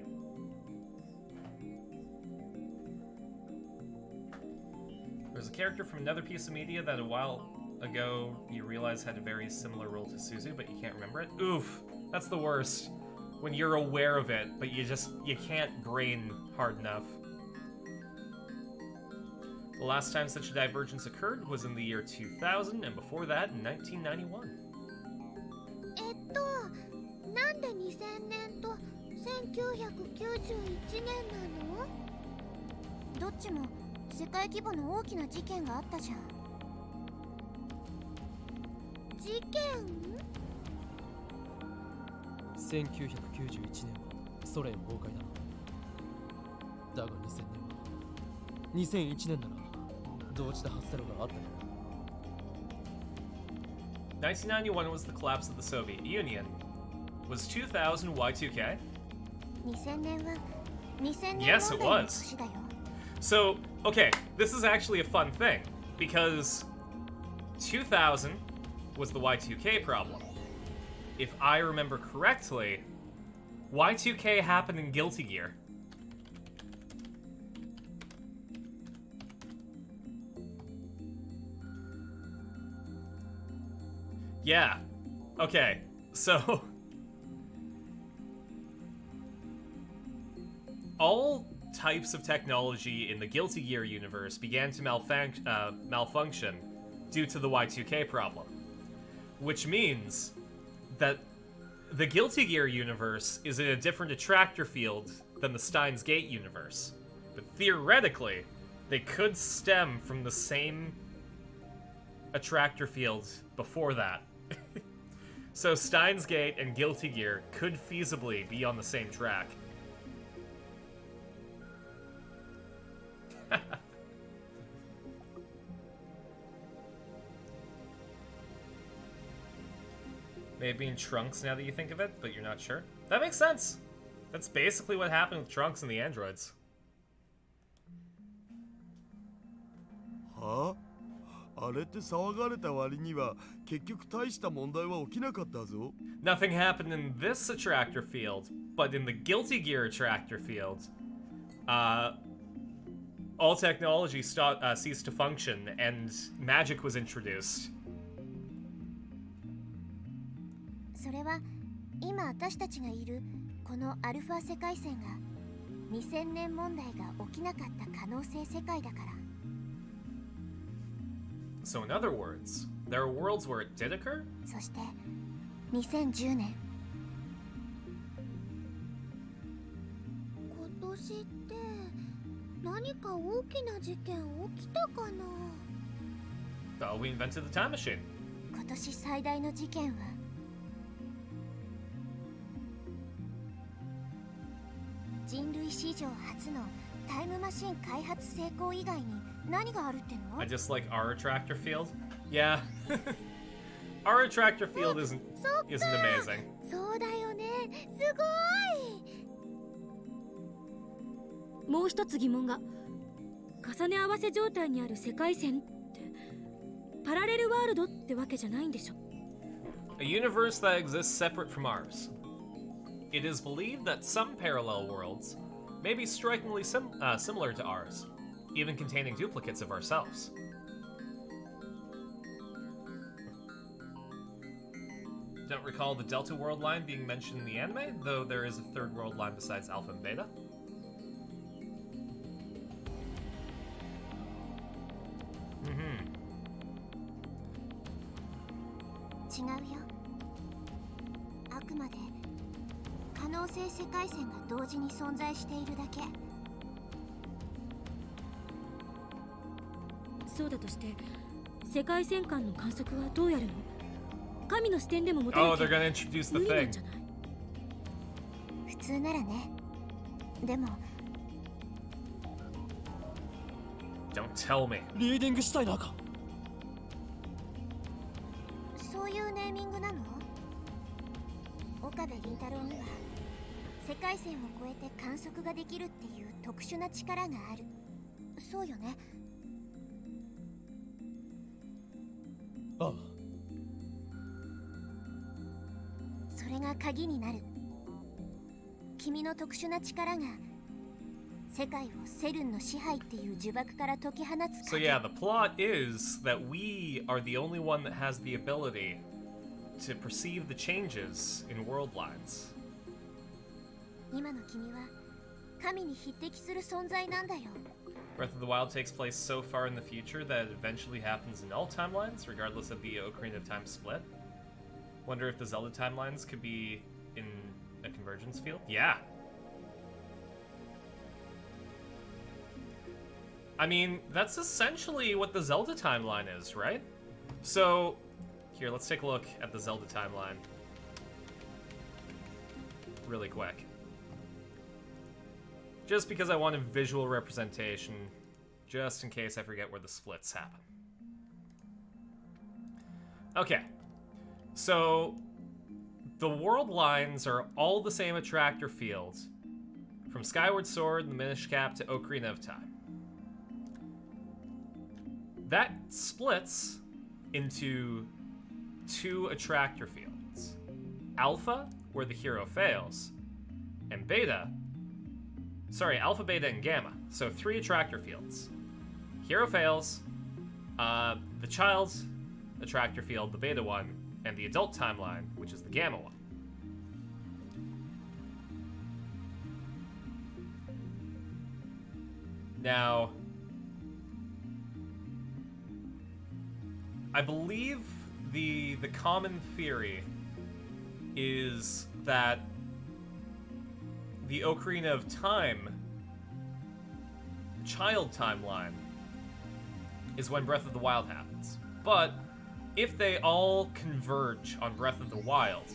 There's a character from another piece of media that a while ago you realize had a very similar role to Suzu, but you can't remember it. Oof, that's the worst. When you're aware of it, but you can't brain hard enough. The last time such a divergence occurred was in the year 2000, and before that in 1991. なんで2000年と1991年なの？どっちも世界規模の大きな事件があったじゃん。事件？1991年はソ連崩壊だ。だが2000年は2001年なら同時多発テロがあったよ。1991 was the collapse of the Soviet Union. Was 2000 Y2K? 2000年は2000年 Yes, it 問題の was. 年だよ。So, okay, this is actually a fun thing, because 2000 was the Y2K problem. If I remember correctly, Y2K happened in Guilty Gear. Yeah. Okay, so... all types of technology in the Guilty Gear universe began to malfunction due to the Y2K problem. Which means that the Guilty Gear universe is in a different attractor field than the Steins Gate universe. But theoretically, they could stem from the same attractor field before that. So Steins Gate and Guilty Gear could feasibly be on the same track. Maybe in Trunks now that you think of it, but you're not sure. That makes sense. That's basically what happened with Trunks and the androids. はあ？あれって騒がれた割には結局大した問題は起きなかったぞ。 Nothing happened in this attractor field, but in the Guilty Gear attractor field, all technology ceased to function and magic was introduced. それは今私たちがいるこのアルファ世界線が2000年問題が起きなかった可能性世界だから。So in other words, there are worlds where it did occur? そして2010年。今年って何か大きな事件起きたかな？ Oh, we invented the time machine. 今年最大の事件は人類史上初のタイムマシン開発成功以外に何があるっての？ I just like our attractor field. Yeah. Our attractor field isn't amazing. そうだよね。すごい。もう一つ疑問が、重ね合わせ状態にある世界線ってパラレルワールドってわけじゃないんでしょ？ A universe that exists separate from ours. It is believed that some parallel worlds may be strikingly similar to ours, even containing duplicates of ourselves. Don't recall the Delta World line being mentioned in the anime, though there is a third world line besides Alpha and Beta. Mm-hmm. 違うよ。あくまで可能性世界線が同時に存在しているだけ。そうだとして世界戦艦の観測はどうやるの？神の視点でも持てなきゃ Oh, they're gonna introduce the 無理なん thing. じゃない？普通ならね。でも Don't tell me. リーディングしたいなか。そういうネーミングなの？岡部倫太郎には世界線を越えて観測ができるっていう特殊な力がある。そうよね。ああ、それが鍵になる。君の特殊な力が世界をセルンの支配っていう呪縛から解き放つ So 鍵。 yeah, the plot is that we are the only one that has the ability to perceive the changes in world lines. 今の君は神に匹敵する存在なんだよ。 Breath of the Wild takes place so far in the future that it eventually happens in all timelines, regardless of the Ocarina of Time split. Wonder if the Zelda timelines could be in a convergence field? Yeah. I mean, that's essentially what the Zelda timeline is, right? So, here, let's take a look at the Zelda timeline. Really quick. Just because I want a visual representation, just in case I forget where the splits happen. Okay. So, the world lines are all the same attractor field, from Skyward Sword and the Minish Cap to Ocarina of Time. That splits into two attractor fields. Alpha, where the hero fails, and Beta. Sorry, Alpha, Beta, and Gamma. So 3 attractor fields. Hero fails, the child's attractor field, the Beta one, and the adult timeline, which is the Gamma one. Now, I believe the common theory is that the Ocarina of Time child timeline is when Breath of the Wild happens. But if they all converge on Breath of the Wild,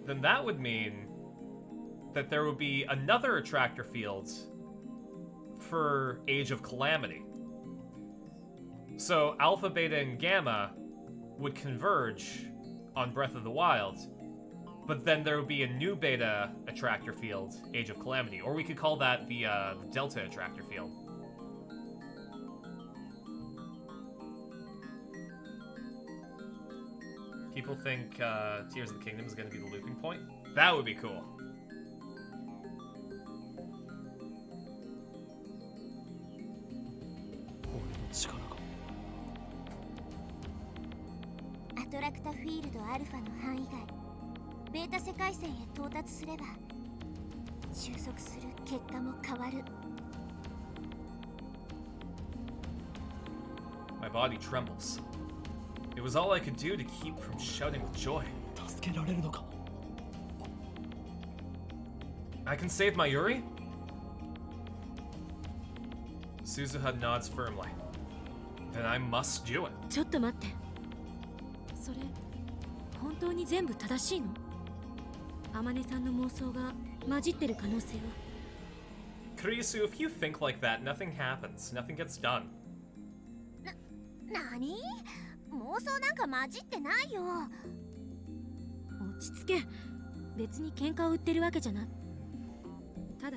then that would mean that there would be another attractor field for Age of Calamity. So Alpha, Beta, and Gamma would converge on Breath of the Wild, but then there would be a new Beta attractor field, Age of Calamity, or we could call that the Delta attractor field. People think Tears of the Kingdom is going to be the looping point. That would be cool. 力が。アトラクタフィールドアルファの範囲外、ベータ世界線へ到達すれば収束する結果も変わる。 My body trembles. It was all I could do to keep from shouting with joy. 助けられるのか。 I can save Mayuri? Suzuha nods firmly. Then I must do it. ちょっと待って。それ本当に全部正しいの？天音さんの妄想が混じってる可能性は？ Kurisu, if you think like that, nothing happens. Nothing gets done. なに？妄想なんか混じってないよ。落ち着け。別に喧嘩を売ってるわけじゃない。ただ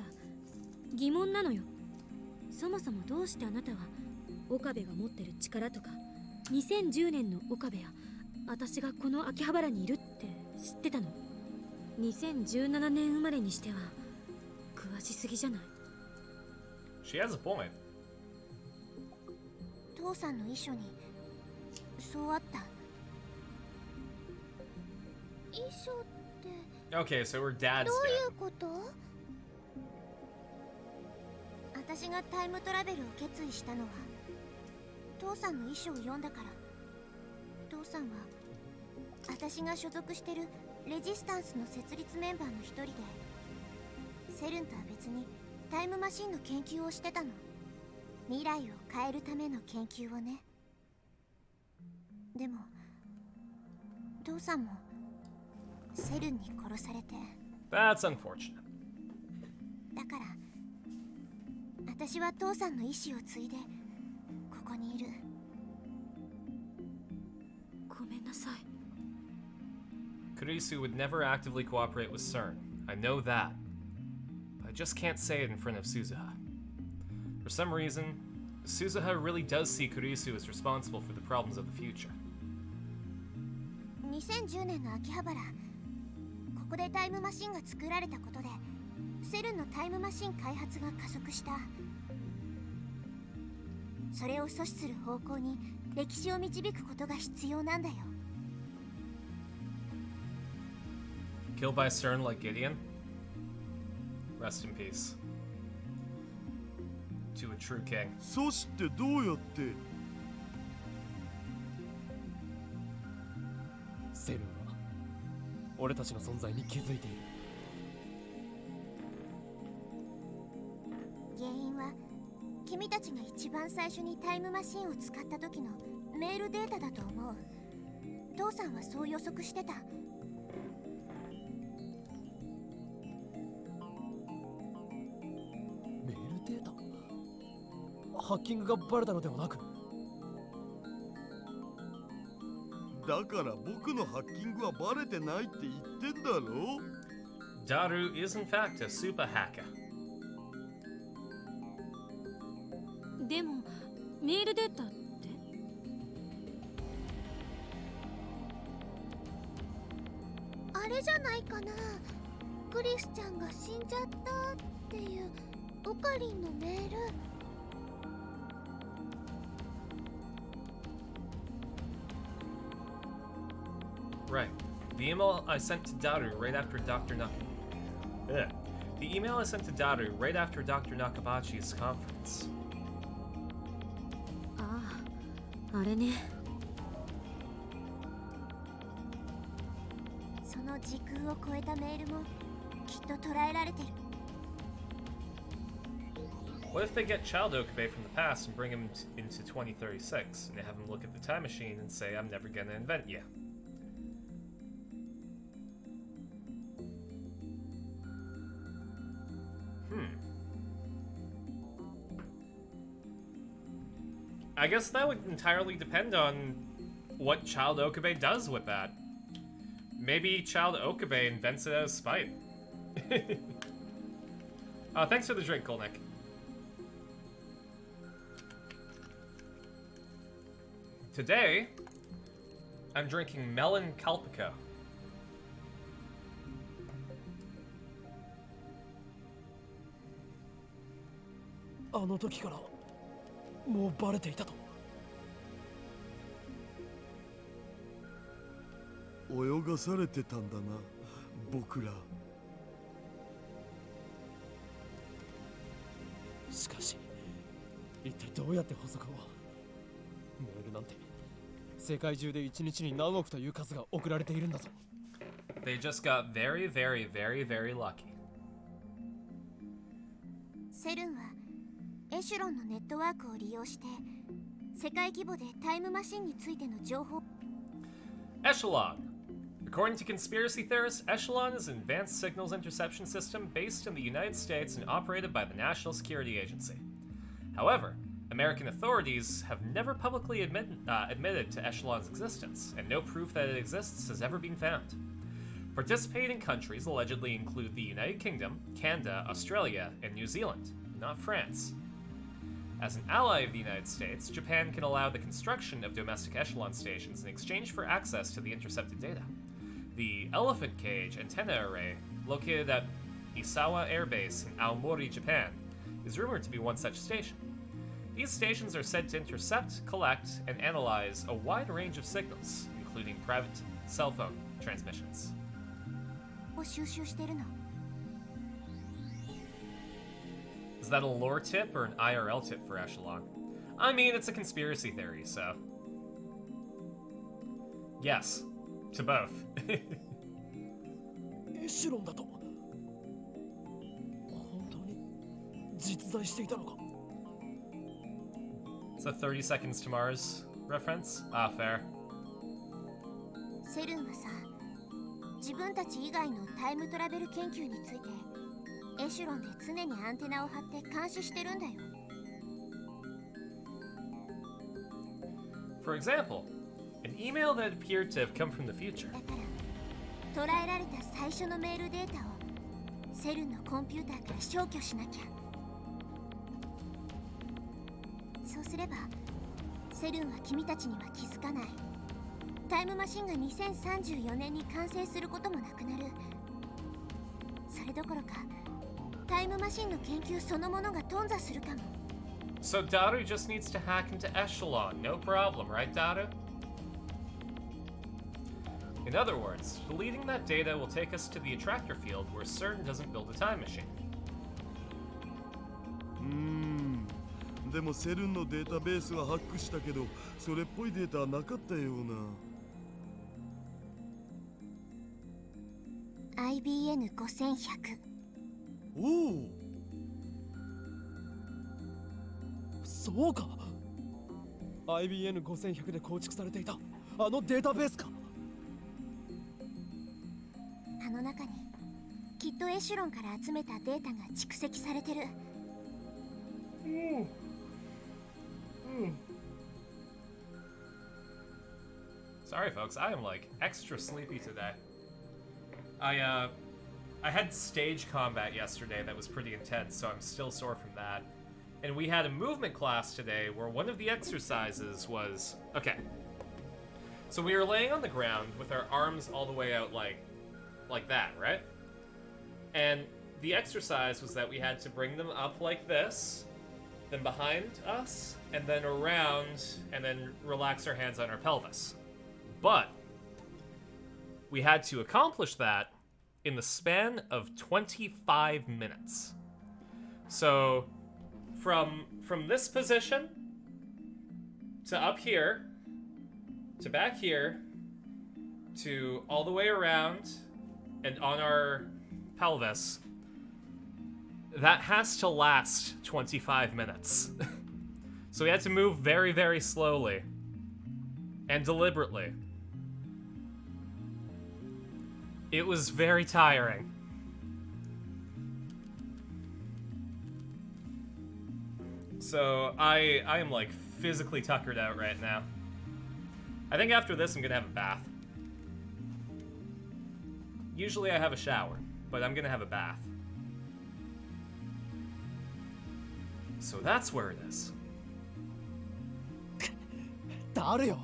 疑問なのよ。そもそもどうしてあなたは岡部が持ってる力とか2010年の岡部や私がこの秋葉原にいるって知ってたの？2017年生まれにしては詳しすぎじゃない？ She has a point. 父さんの遺書にそうあった。遺書って Okay, so her dad's どういう dead. こと？私がタイムトラベルを決意したのは父さんの遺書を読んだから。父さんは私が所属してるレジスタンスの設立メンバーの一人で、セルンとは別にタイムマシンの研究をしてたの。未来を変えるための研究をね。でも父さんもセルンに殺されて。 That's unfortunate. だから私は父さんの意志を継いでここにいる。ごめんなさい。 Kurisu would never actively cooperate with CERN. I know that. But I just can't say it in front of Suzuha. For some reason, Suzuha really does see Kurisu as responsible for the problems of the future. 2010年の秋葉原、ここでタイムマシンが作られたことでセルンのタイムマシン開発が加速した。それを阻止する方向に歴史を導くことが必要なんだよ。 Killed by CERN like Gideon? Rest in peace. To a true king. そしてどうやって。セルンは俺たちの存在に気づいている。原因は君たちが一番最初にタイムマシンを使った時のメールデータだと思う。父さんはそう予測してた。メールデータ？ハッキングがバレたのではなく。だから僕のハッキングはバレてないって言ってんだろ。 Daru is in fact a super hacker. でもメールデータって。あれじゃないかな。クリスちゃんが死んじゃったっていうオカリンのメール。 Right. The email I sent to Daru right after Dr. The email I sent to Daru right after Dr. Nakabachi's conference. ああ、あれね。その時空を超えたメールもきっと捉えられてる。 What if they get Child Okabe from the past and bring him into 2036 and they have him look at the time machine and say, I'm never gonna invent you? I guess that would entirely depend on what Child Okabe does with that. Maybe Child Okabe invents it out of spite. Thanks for the drink, Kolnick. Today, I'm drinking Melon Calpico. あの時からもうバレていたと。泳がされてたんだな、僕ら。しかし一体どうやって補足を。メールなんて世界中で1日に何億という数が送られているんだぞ。 They just got very, very, very, very lucky. セルンはエシュロンのネットワークを利用して世界規模でタイムマシンについての情報。 Echelon. According to conspiracy theorists, Echelon is an advanced signals interception system based in the United States and operated by the National Security Agency. However, American authorities have never publicly admitted to Echelon's existence, and no proof that it exists has ever been found. Participating countries allegedly include the United Kingdom, Canada, Australia, and New Zealand, not France. As an ally of the United States, Japan can allow the construction of domestic Echelon stations in exchange for access to the intercepted data. The Elephant Cage antenna array, located at Isawa Air Base in Aomori, Japan, is rumored to be one such station. These stations are said to intercept, collect, and analyze a wide range of signals, including private cell phone transmissions. を収集してるの。 Is that a lore tip or an IRL tip for Echelon? I mean, it's a conspiracy theory, so... Yes, to both. エシュロンだと本当に実在していたのか。It's a 30 Seconds to Mars reference? Ah, fair. セルンはさ、自分たち以外のタイムトラベル研究についてエシュロンで常にアンテナを張って監視してるんだよ。 For example, an email that appeared to have come from the future. だから捉えられた最初のメールデータをセルンのコンピューターから消去しなきゃ。そうすればセルンは君たちには気づかない。タイムマシンが2034年に完成することもなくなる。それどころかタイムマシンの研究そのものが頓挫するかも。 So Daru just needs to hack into Echelon, no problem, right, Daru? In other words, deleting that data will take us to the attractor field where CERN doesn't build a time machine. でもセルンのデータベースはハックしたけど、それっぽいデータはなかったような。IBN5100。おお。そうか。IBN5100 で構築されていたあのデータベースか。あの中にきっとエシュロンから集めたデータが蓄積されてる。Sorry, folks, I am like extra sleepy today. I had stage combat yesterday that was pretty intense, so I'm still sore from that. And we had a movement class today where one of the exercises was... Okay. So we were laying on the ground with our arms all the way out like that, right? And the exercise was that we had to bring them up like this, then behind us, and then around, and then relax our hands on our pelvis. But we had to accomplish that in the span of 25 minutes. So from this position to up here to back here to all the way around and on our pelvis, that has to last 25 minutes. So we had to move very, very slowly and deliberately. It was very tiring. So I am like physically tuckered out right now. I think after this I'm gonna have a bath. Usually I have a shower, but I'm gonna have a bath. So that's where it is. 誰よ。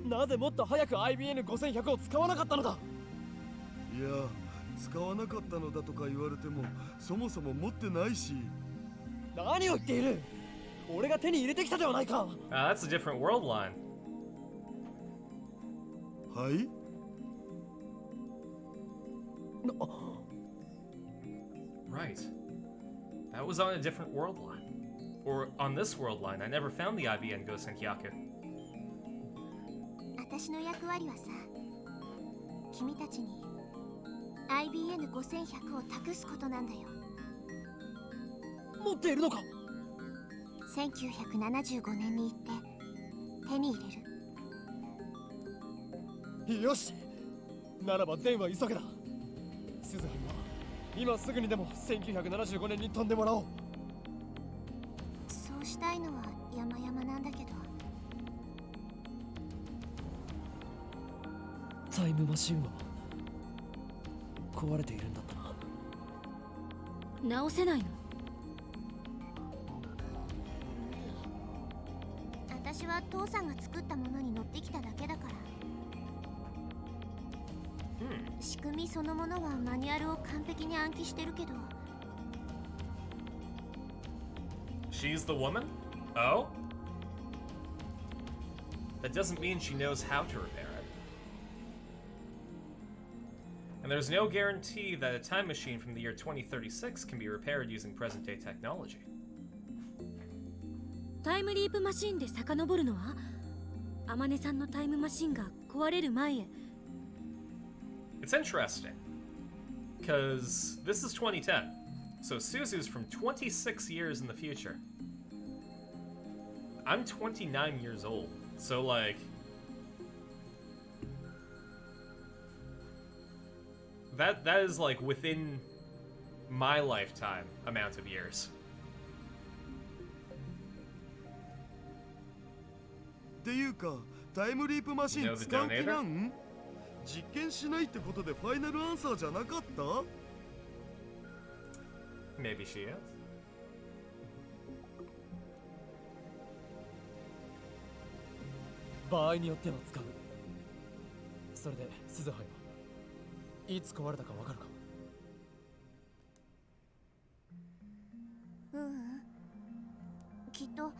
なぜもっと早く IBN5100 を使わなかったのだ。いや、使わなかったのだとか言われても、そもそも持ってないし。何を言っている。俺が手に入れてきたではないか。That's a different world line. はい？ Right. That was on a different world line. Or on this world line, I never found the IBN Gosenkyaku. 私の役割はさ、君たちに IBN5100 を託すことなんだよ。持っているのか。1975年に行って手に入れる。よし。ならば善は急げだ。鈴葉は今すぐにでも1975年に飛んでもらおう。そうしたいのは山々なんだけど。タイムマシンは壊れているんだったな。直せないの？私は父さんが作ったものに乗ってきただけだから。仕組みそのものはマニュアルを完璧に暗記してるけど。She's the woman? Oh? That doesn't mean she knows how to repair it. And there's no guarantee that a time machine from the year 2036 can be repaired using present-day technology. タイムリープマシンで遡るのは？天音さんのタイムマシンが壊れる前へ。It's interesting, because this is 2010, so Suzu's from 26 years in the future. I'm 29 years old, so like that is like within my lifetime amount of years. っていうか、タイムリープマシン使う気なん？実験しないってことでファイナルアンサーじゃなかった？ Maybe she is. 場合によっては使う。それで鈴杯はいつ壊れたかわかるか？きっと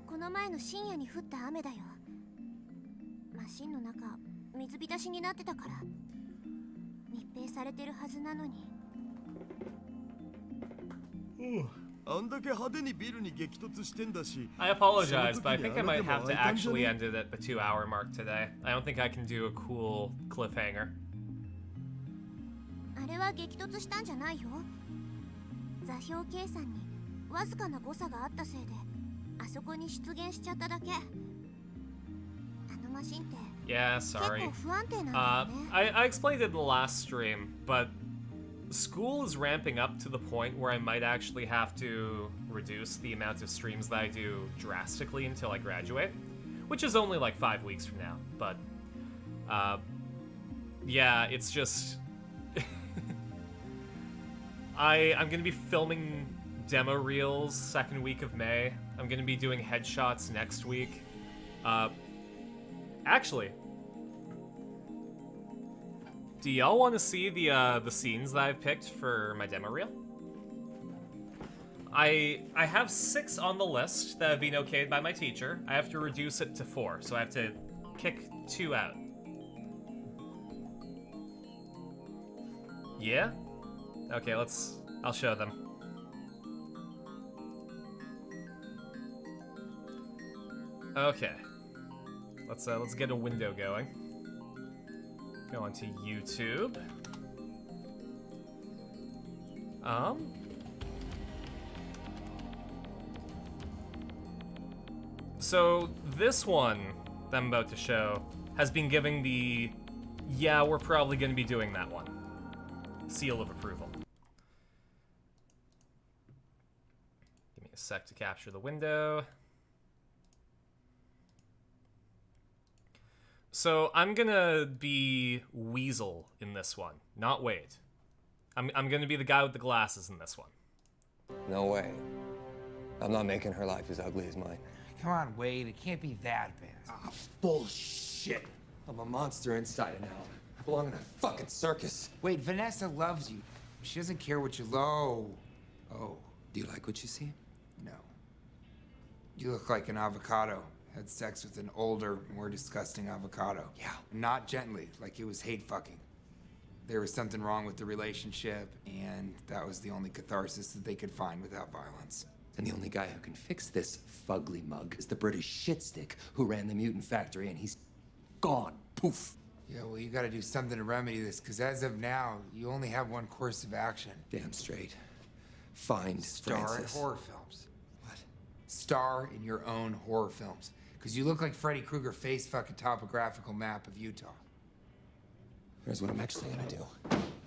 この前の深夜に降った雨だよ。マシンの中水浸しになってたから密閉されてるはずなのに。あんだけ派手にビルに激突してんだし。 I apologize, but I think I might have to actually end it at the 2-hour mark today. I don't think I can do a cool cliffhanger. あれは激突したんじゃないよ。座標計算にわずかな誤差があったせいであそこに出現しちゃっただけ。あのマシンって Yeah, sorry. 結構不安定なんだよね。I explained it in the last stream, but school is ramping up to the point where I might actually have to reduce the amount of streams that I do drastically until I graduate, which is only like 5 weeks from now. But yeah, it's just I'm gonna be filming demo reels second week of May. I'm gonna be doing headshots next week. Actually, do y'all want to see the scenes that I've picked for my demo reel? I have 6 on the list that have been okayed by my teacher. I have to reduce it to 4, so I have to kick 2 out. Yeah? Okay, I'll show them. Okay. Let's get a window going. Go onto YouTube. So this one that I'm about to show has been giving the, yeah, we're probably going to be doing that one seal of approval. Give me a sec to capture the window. So I'm gonna be Weasel in this one, not Wade. I'm gonna be the guy with the glasses in this one. No way. I'm not making her life as ugly as mine. Come on, Wade, it can't be that bad. Ah, bullshit. I'm a monster inside and out. I belong in a fucking circus. Wait, Vanessa loves you. She doesn't care what you low. Oh, Do you like what you see? no. You look like an avocado. Had sex with an older, more disgusting avocado. Yeah. Not gently, like it was hate fucking. There was something wrong with the relationship, and that was the only catharsis that they could find without violence. And the only guy who can fix this fugly mug is the British shitstick who ran the mutant factory, and he's gone. Poof. Yeah, well, you gotta do something to remedy this, because as of now, you only have one course of action. Damn straight. Find Star Francis. in horror films. What? Star in your own horror films. Because you look like Freddy Krueger face fucking topographical map of Utah. Here's what I'm actually gonna do.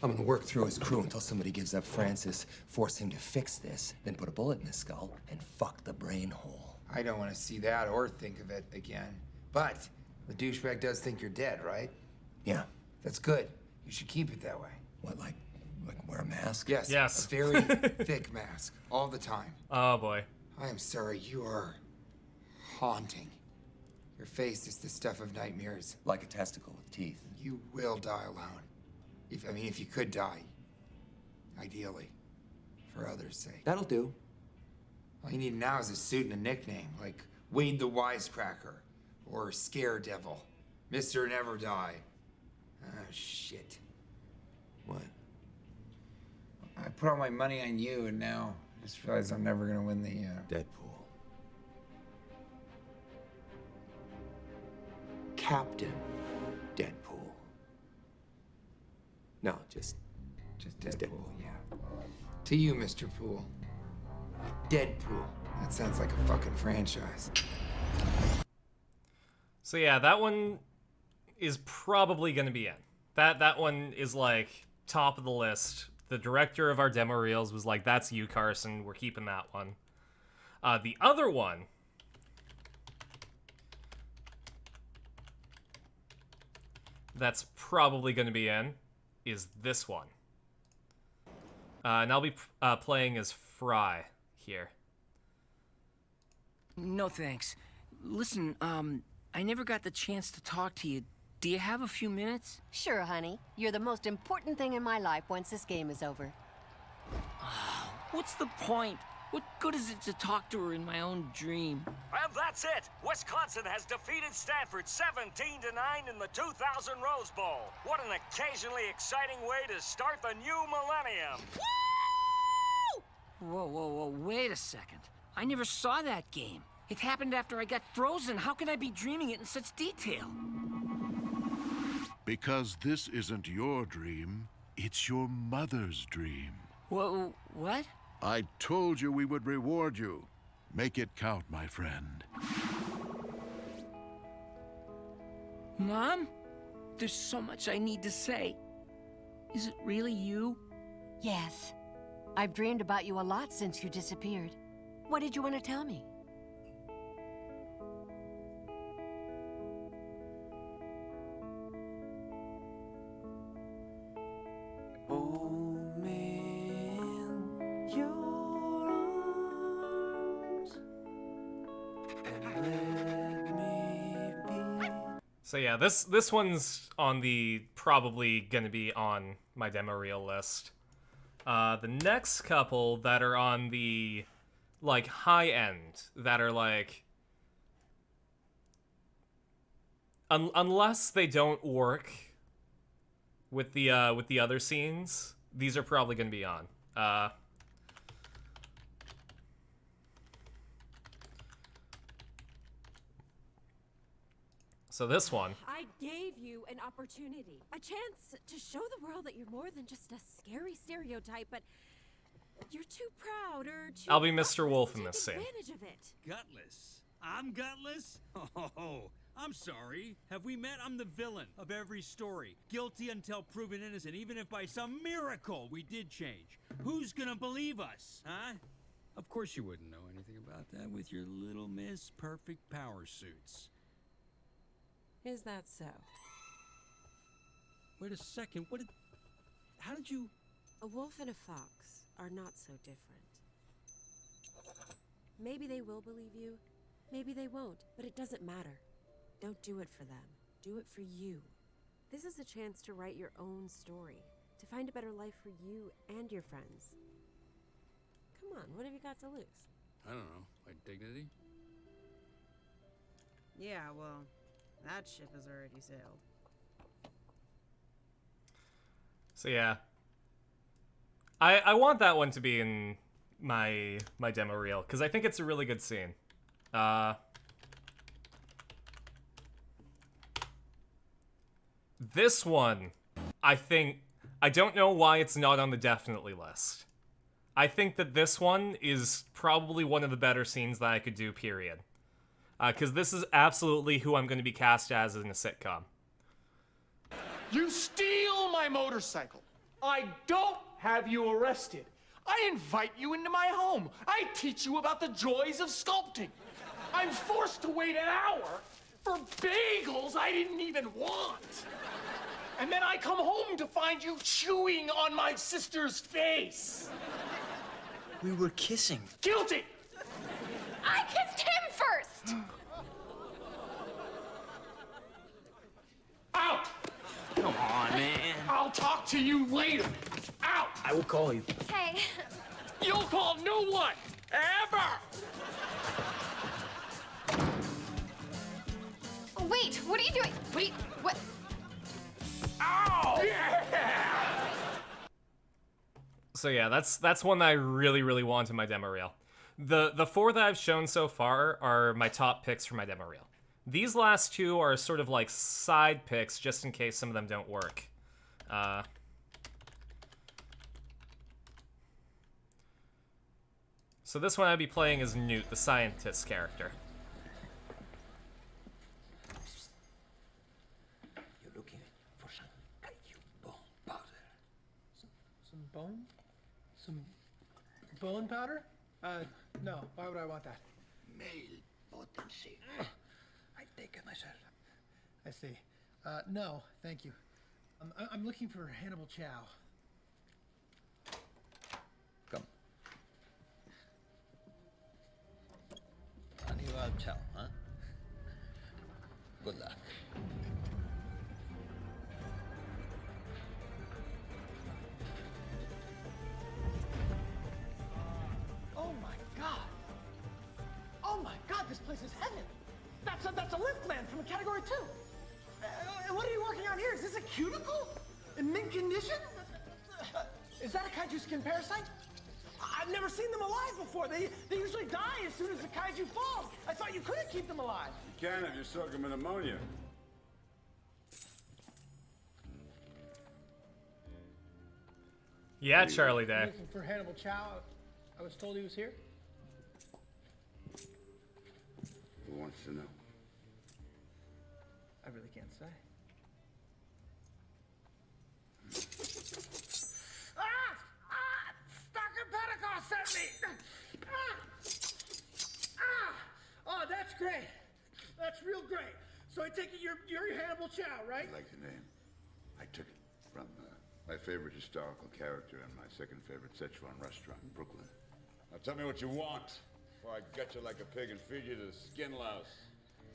I'm gonna work through his crew until somebody gives up Francis, force him to fix this, then put a bullet in his skull and fuck the brain hole. I don't want to see that or think of it again. But the douchebag does think you're dead, right? Yeah. That's good. You should keep it that way. What, like wear a mask? Yes. Yes. A very thick mask. All the time. Oh boy. I am sorry, you are haunting. Your face is the stuff of nightmares. Like a testicle with teeth. You will die alone. If you could die. Ideally. For others' sake. That'll do. All you need now is a suit and a nickname, like Wade the Wisecracker, or Scare Devil, Mr. Never Die. Ah, shit. What? I put all my money on you, and now I just realized I'm never gonna win the, Deadpool. Captain Deadpool. No, just Just Deadpool, yeah. To you, Mr. Pool. Deadpool That sounds like a fucking franchise. So yeah, that one is probably going to be in. That one is like top of the list. The director of our demo reels was like, that's you, Carson. We're keeping that one. The other one that's probably going to be in is this one. And I'll be playing as Fry here. No thanks. Listen, I never got the chance to talk to you. Do you have a few minutes? Sure, honey. You're the most important thing in my life once this game is over. What's the point? What good is it to talk to her in my own dream? Well, that's it. Wisconsin has defeated Stanford 17-9 in the 2000 Rose Bowl. What an occasionally exciting way to start the new millennium. Whoa, whoa, whoa, wait a second. I never saw that game. It happened after I got frozen. How can I be dreaming it in such detail? Because this isn't your dream, it's your mother's dream. What? I told you we would reward you. Make it count, my friend. Mom? There's so much I need to say. Is it really you? Yes. I've dreamed about you a lot since you disappeared. What did you want to tell me? So yeah, this one's on the probably gonna be on my demo reel list. The next couple that are on the like high end, that are like unless they don't work with the other scenes, these are probably gonna be on. So this one. I gave you an opportunity, a chance to show the world that you're more than just a scary stereotype, but you're too proud or too I'll be Mr. Wolf in this scene. advantage of it. Gutless? I'm gutless? Oh, I'm sorry. Have we met? I'm the villain of every story. Guilty until proven innocent, even if by some miracle we did change. Who's gonna believe us, huh? Of course you wouldn't know anything about that with your little Miss Perfect power suits. Is that so? Wait a second, how did you... A wolf and a fox are not so different. Maybe they will believe you, maybe they won't, but it doesn't matter. Don't do it for them. Do it for you. This is a chance to write your own story, to find a better life for you and your friends. Come on, what have you got to lose? I don't know, like dignity? Yeah, well, that ship has already sailed. So yeah, I want that one to be in my demo reel because I think it's a really good scene. This one, I don't know why it's not on the definitely list. I think that this one is probably one of the better scenes that I could do, period. Because this is absolutely who I'm going to be cast as in a sitcom. You steal my motorcycle. I don't have you arrested. I invite you into my home. I teach you about the joys of sculpting. I'm forced to wait an hour for bagels I didn't even want. And then I come home to find you chewing on my sister's face. We were kissing. Guilty! I kissed him first! Out! Come on, man. I'll talk to you later. Out! I will call you. Hey. You'll call no one! Ever! Wait, what are you doing? Wait, what? Ow! Yeah! So yeah, that's one that I really, really want in my demo reel. The four that I've shown so far are my top picks for my demo reel. These last two are sort of like side picks, just in case some of them don't work. So this one I'd be playing as Newt, the scientist character. You're looking for some kaiju bone powder. Some bone? Some bone powder? No. Why would I want that? Male potency. I take it myself. I see. No, thank you. I'm looking for Hannibal Chow. Come. Hannibal Chow, huh? Good luck. Oh my god! Oh my god, this place is heaven! That's a lift land from a Category 2! What are you working on here? Is this a cuticle? In mint condition? Is that a kaiju skin parasite? I've never seen them alive before. They usually die as soon as the kaiju falls. I thought you couldn't keep them alive. You can if you soak them in ammonia. Yeah, Charlie Day. Looking for Hannibal Chow. I was told he was here. Who wants to know? I really can't say. Stalker Pentecost sent me! Oh, that's great. That's real great. So I take it you're Hannibal Chow, right? I like the name. I took it from my favorite historical character and my second favorite Szechuan restaurant in Brooklyn. Now tell me what you want, before I gut you like a pig and feed you to the skin louse.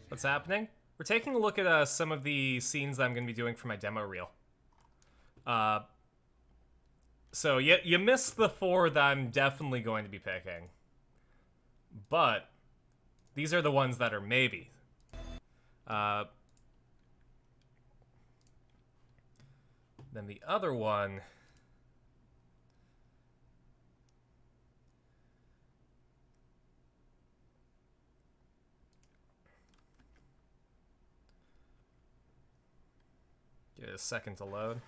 What's happening? We're taking a look at some of the scenes that I'm going to be doing for my demo reel. So you missed the 4 that I'm definitely going to be picking. But these are the ones that are maybe. Then the other one... Give it a second to load.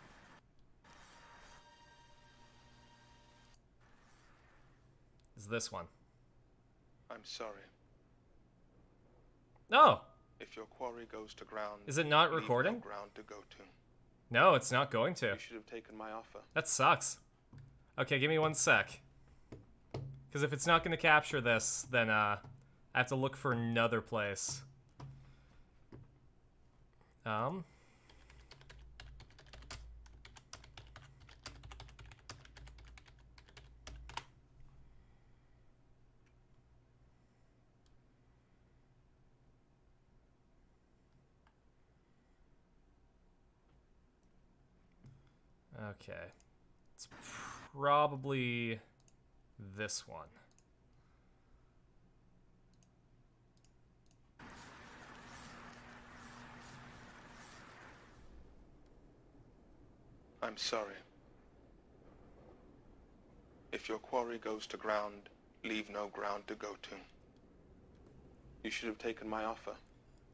Is this one? I'm sorry. No! If your quarry goes to ground, Is it not leave recording? no ground to go to. No, it's not going to. You should have taken my offer. That sucks. Okay, give me 1 sec. Because if it's not going to capture this, then I have to look for another place. Okay. It's probably this one. I'm sorry. If your quarry goes to ground, leave no ground to go to. You should have taken my offer.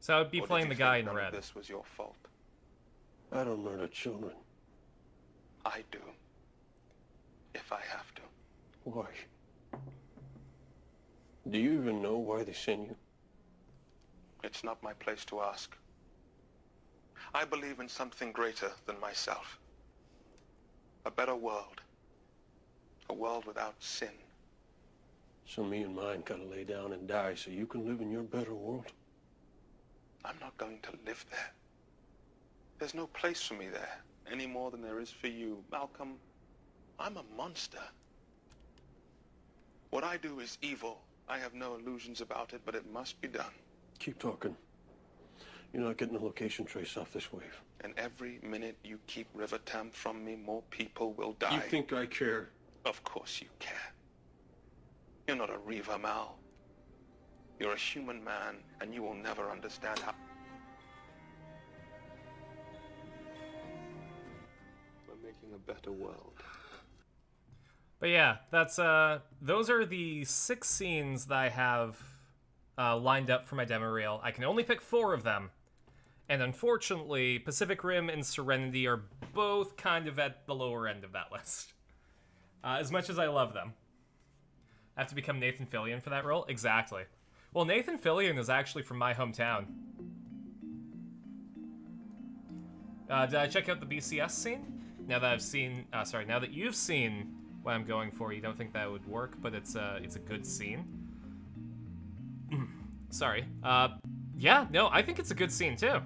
So I would be Or playing did the you guy think in none of red. This was your fault. I don't murder children. I do. If I have to. Why? Do you even know why they send you? It's not my place to ask. I believe in something greater than myself. A better world. A world without sin. So me and mine gotta lay down and die so you can live in your better world? I'm not going to live there. There's no place for me there, any more than there is for you. Malcolm, I'm a monster. What I do is evil. I have no illusions about it, but it must be done. Keep talking. You're not getting a location trace off this wave. And every minute you keep River Tam from me, more people will die. You think I care? Of course you care. You're not a Reaver, Mal. You're a human man, and you will never understand how... We're making a better world. But yeah, that's those are the 6 scenes that I have lined up for my demo reel. I can only pick 4 of them. And unfortunately, Pacific Rim and Serenity are both kind of at the lower end of that list. As much as I love them. I have to become Nathan Fillion for that role? Exactly. Well, Nathan Fillion is actually from my hometown. Did I check out the BCS scene? Now that I've seen, now that you've seen what I'm going for, you don't think that would work, but it's a good scene. Sorry. Yeah, no, I think it's a good scene too.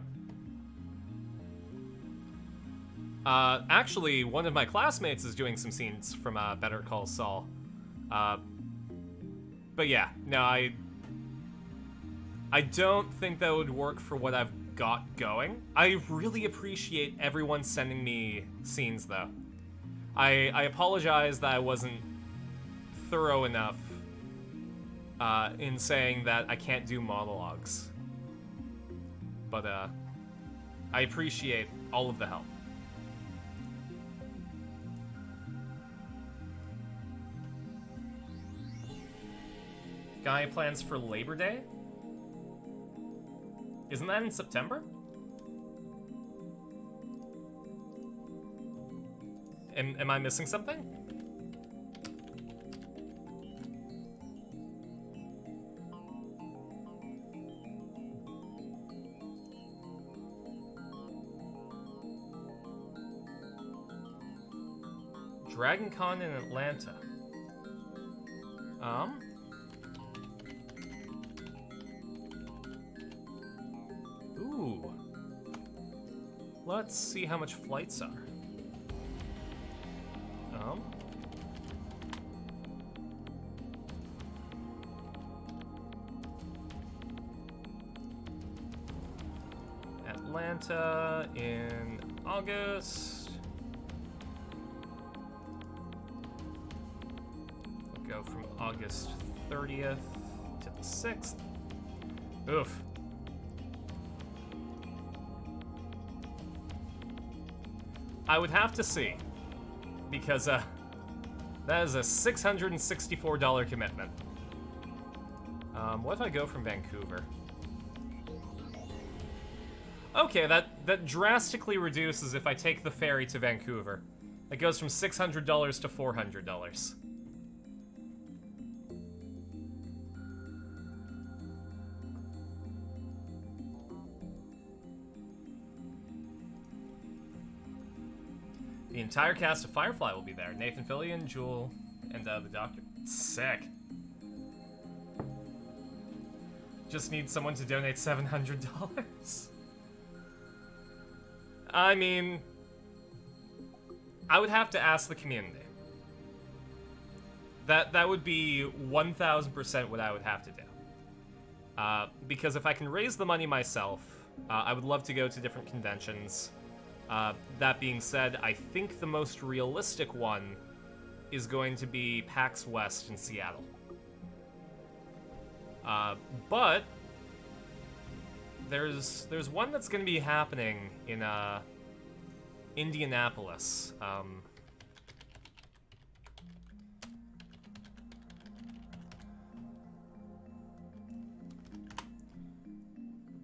Actually, one of my classmates is doing some scenes from Better Call Saul. But yeah, no, I don't think that would work for what I've got going. I really appreciate everyone sending me scenes, though. I apologize that I wasn't thorough enough in saying that I can't do monologues. But I appreciate all of the help. Guy plans for Labor Day? Isn't that in September? Am I missing something? Dragon Con in Atlanta. Ooh. Let's see how much flights are. Atlanta in August. We'll go from August 30th to the 6th. Oof. I would have to see, because that is a $664 commitment. What if I go from Vancouver? Okay, that drastically reduces if I take the ferry to Vancouver. It goes from $600 to $400. The entire cast of Firefly will be there. Nathan Fillion, Jewel, and the Doctor. Sick. Just need someone to donate $700. I mean, I would have to ask the community. That would be 1,000% what I would have to do. Because if I can raise the money myself, I would love to go to different conventions. That being said, I think the most realistic one is going to be PAX West in Seattle. But there's one that's going to be happening in Indianapolis.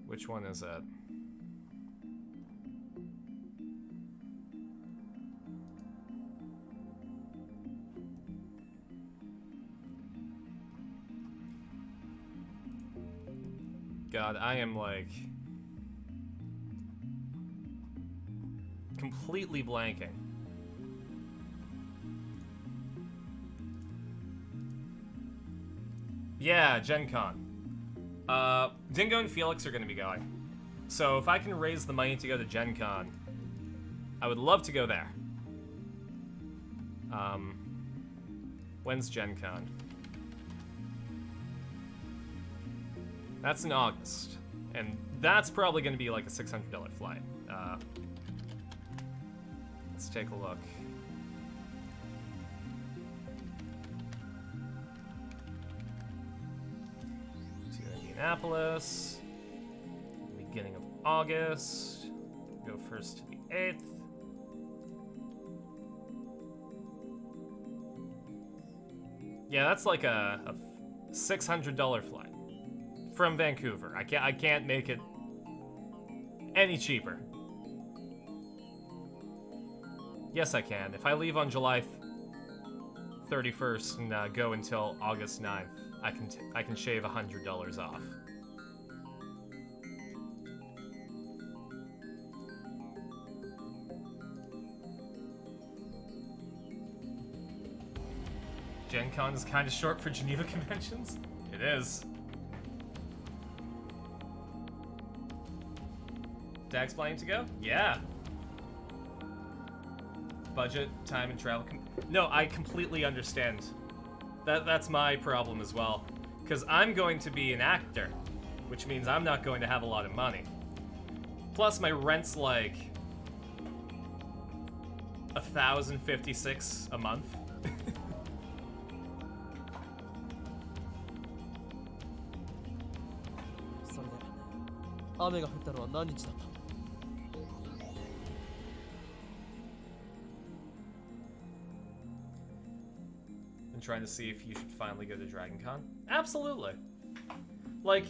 Which one is it? God, I am like completely blanking. Yeah, Gen Con. Dingo and Felix are going to be going. So if I can raise the money to go to Gen Con, I would love to go there. When's Gen Con? That's in August, and that's probably going to be like a $600 flight. Let's take a look. To Indianapolis, beginning of August. Go 1st to the 8th. Yeah, that's like a $600 flight. From Vancouver. I can't make it any cheaper. Yes, I can. If I leave on July 31st and go until August 9th, I can shave $100 off. Gen Con is kind of short for Geneva conventions. It is. Dax planning to go? Yeah. Budget, time, and travel. No, I completely understand. That's my problem as well. Because I'm going to be an actor, which means I'm not going to have a lot of money. Plus, my rent's like $1,056 a month. 雨が降ったのは何日だった？ And trying to see if you should finally go to Dragon Con? Absolutely. Like,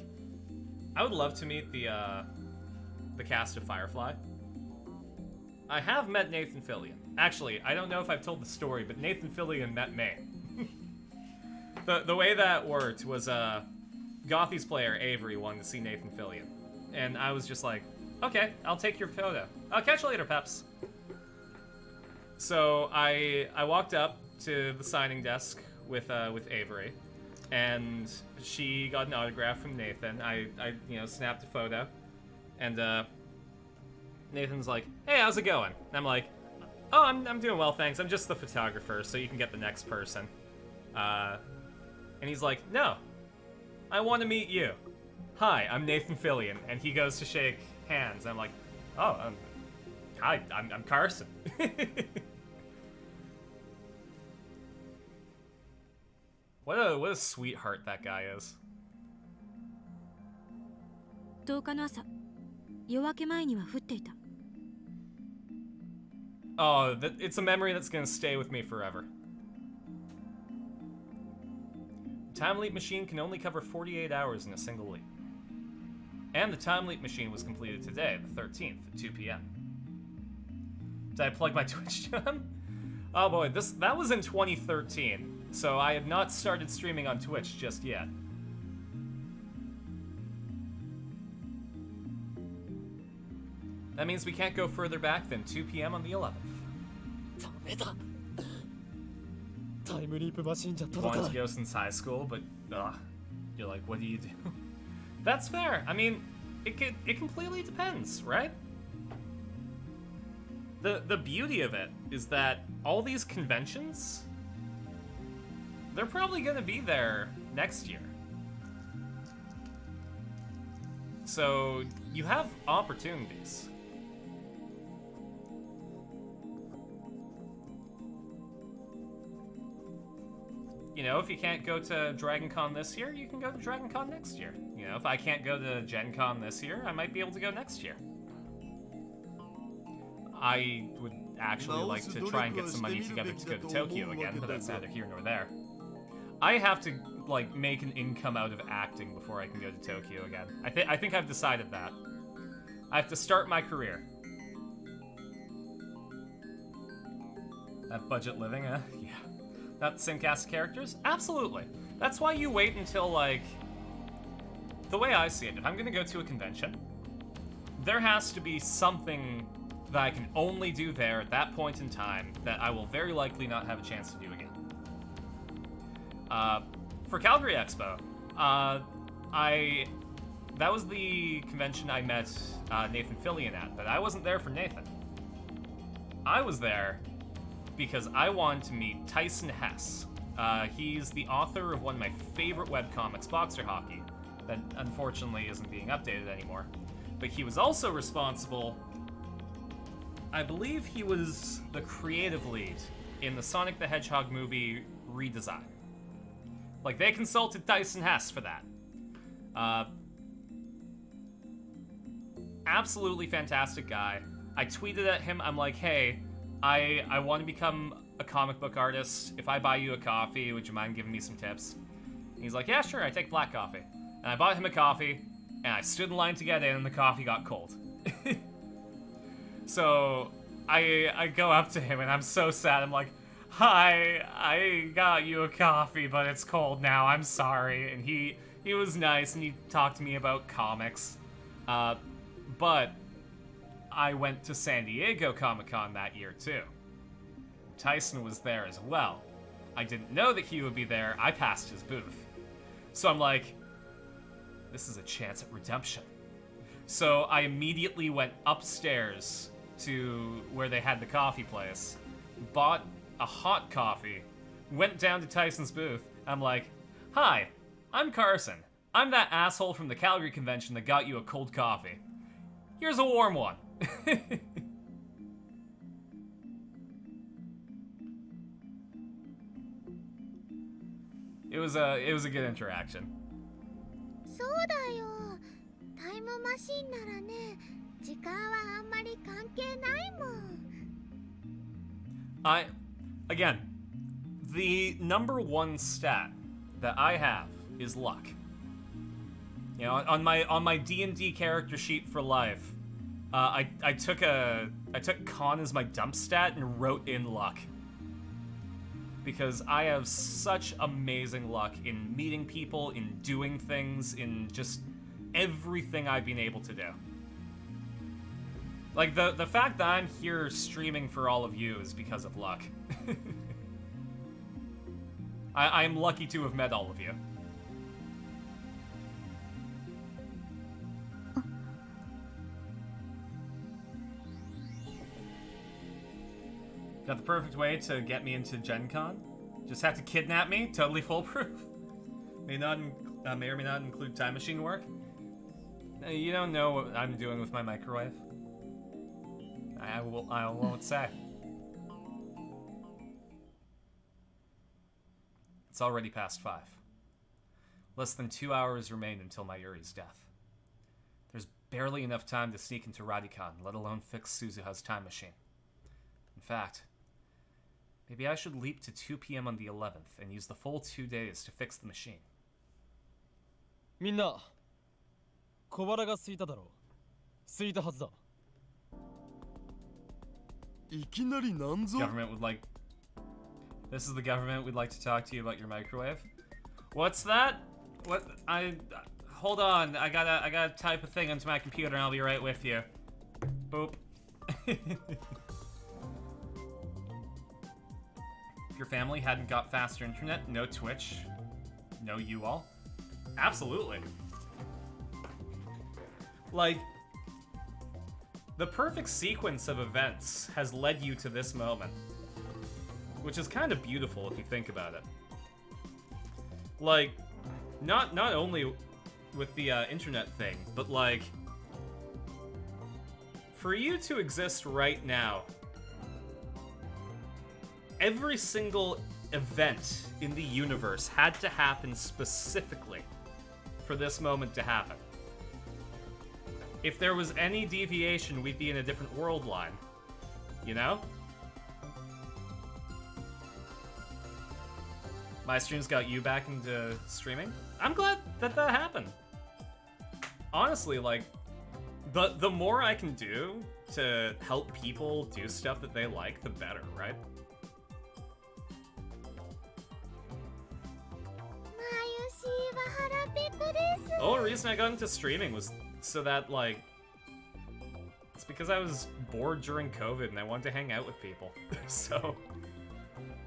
I would love to meet the cast of Firefly. I have met Nathan Fillion. Actually, I don't know if I've told the story, but Nathan Fillion met me. The way that worked was Gothy's player Avery wanted to see Nathan Fillion. And I was just like, okay, I'll take your photo. I'll catch you later, Peps. So I walked up to the signing desk with Avery, and she got an autograph from Nathan. I snapped a photo, and Nathan's like, hey, how's it going? And I'm like, oh, I'm doing well, thanks. I'm just the photographer, so you can get the next person. And he's like, no, I want to meet you. Hi, I'm Nathan Fillion. And he goes to shake hands. I'm like, oh, hi, I'm Carson. What a sweetheart that guy is. 10日の朝、夜明け前には降っていた。 Oh, it's a memory that's gonna stay with me forever. The time leap machine can only cover 48 hours in a single leap. And the time leap machine was completed today, the 13th, at 2 p.m. Did I plug my Twitch, John? Oh boy, that was in 2013, so I had not started streaming on Twitch just yet. That means we can't go further back than 2 p.m. on the 11th. Wanted to go since high school, but you're like, what do you do? That's fair. I mean, it completely depends, right? The beauty of it is that all these conventions, they're probably gonna be there next year. So you have opportunities. You know, if you can't go to Dragon Con this year, you can go to Dragon Con next year. You know, if I can't go to Gen Con this year, I might be able to go next year. I would actually like to try and get some money together to go to Tokyo again, but that's neither here nor there. I have to, like, make an income out of acting before I can go to Tokyo again. I think I've decided that. I have to start my career. That budget living, yeah. Not the same cast of characters? Absolutely. That's why you wait until, like... The way I see it, if I'm gonna go to a convention, there has to be something that I can only do there at that point in time that I will very likely not have a chance to do again. For Calgary Expo, that was the convention I met Nathan Fillion at, but I wasn't there for Nathan. I was there because I wanted to meet Tyson Hess. He's the author of one of my favorite webcomics, Boxer Hockey, that unfortunately isn't being updated anymore. But he was also responsible, I believe he was the creative lead in the Sonic the Hedgehog movie redesign. Like, they consulted Tyson Hess for that. Absolutely fantastic guy. I tweeted at him, I'm like, hey, I want to become a comic book artist. If I buy you a coffee, would you mind giving me some tips? And he's like, yeah, sure, I take black coffee. And I bought him a coffee, and I stood in line to get in, and the coffee got cold. So I go up to him, and I'm so sad. I'm like, hi, I got you a coffee, but it's cold now, I'm sorry. And he was nice, and he talked to me about comics. But I went to San Diego Comic-Con that year, too. Tyson was there as well. I didn't know that he would be there. I passed his booth. So I'm like, this is a chance at redemption. So I immediately went upstairs to where they had the coffee place, bought a hot coffee, went down to Tyson's booth. I'm like, hi, I'm Carson. I'm that asshole from the Calgary convention that got you a cold coffee. Here's a warm one. It was a good interaction. そうだよ。タイムマシンならね、時間はあんまり関係ないもん。 Again, the number one stat that I have is luck. You know, on my D&D character sheet for life, I took con as my dump stat and wrote in luck. Because I have such amazing luck in meeting people, in doing things, in just everything I've been able to do. Like, the fact that I'm here streaming for all of you is because of luck. I'm lucky to have met all of you. Got the perfect way to get me into Gen Con. Just have to kidnap me, totally foolproof. May or may not include time machine work. You don't know what I'm doing with my microwave. I won't say. It's already past 5. Less than 2 hours remain until Mayuri's death. There's barely enough time to sneak into Radicon, let alone fix Suzuha's time machine. In fact, maybe I should leap to 2 p.m. on the 11th and use the full 2 days to fix the machine. みんな、小腹が空いただろう。空いたはずだ。いきなりなんぞ? Government would like... This is the government. We'd like to talk to you about your microwave. What's that? What? Hold on. I gotta type a thing onto my computer and I'll be right with you. Boop. If your family hadn't got faster internet, no Twitch, no you all. Absolutely. Like, the perfect sequence of events has led you to this moment. Which is kind of beautiful if you think about it. Like, not only with the internet thing, but like, for you to exist right now, every single event in the universe had to happen specifically for this moment to happen. If there was any deviation, we'd be in a different world line. You know? My streams got you back into streaming. I'm glad that happened. Honestly, like, the more I can do to help people do stuff that they like, the better, right? The whole reason I got into streaming was so that, like, it's because I was bored during COVID and I wanted to hang out with people. So,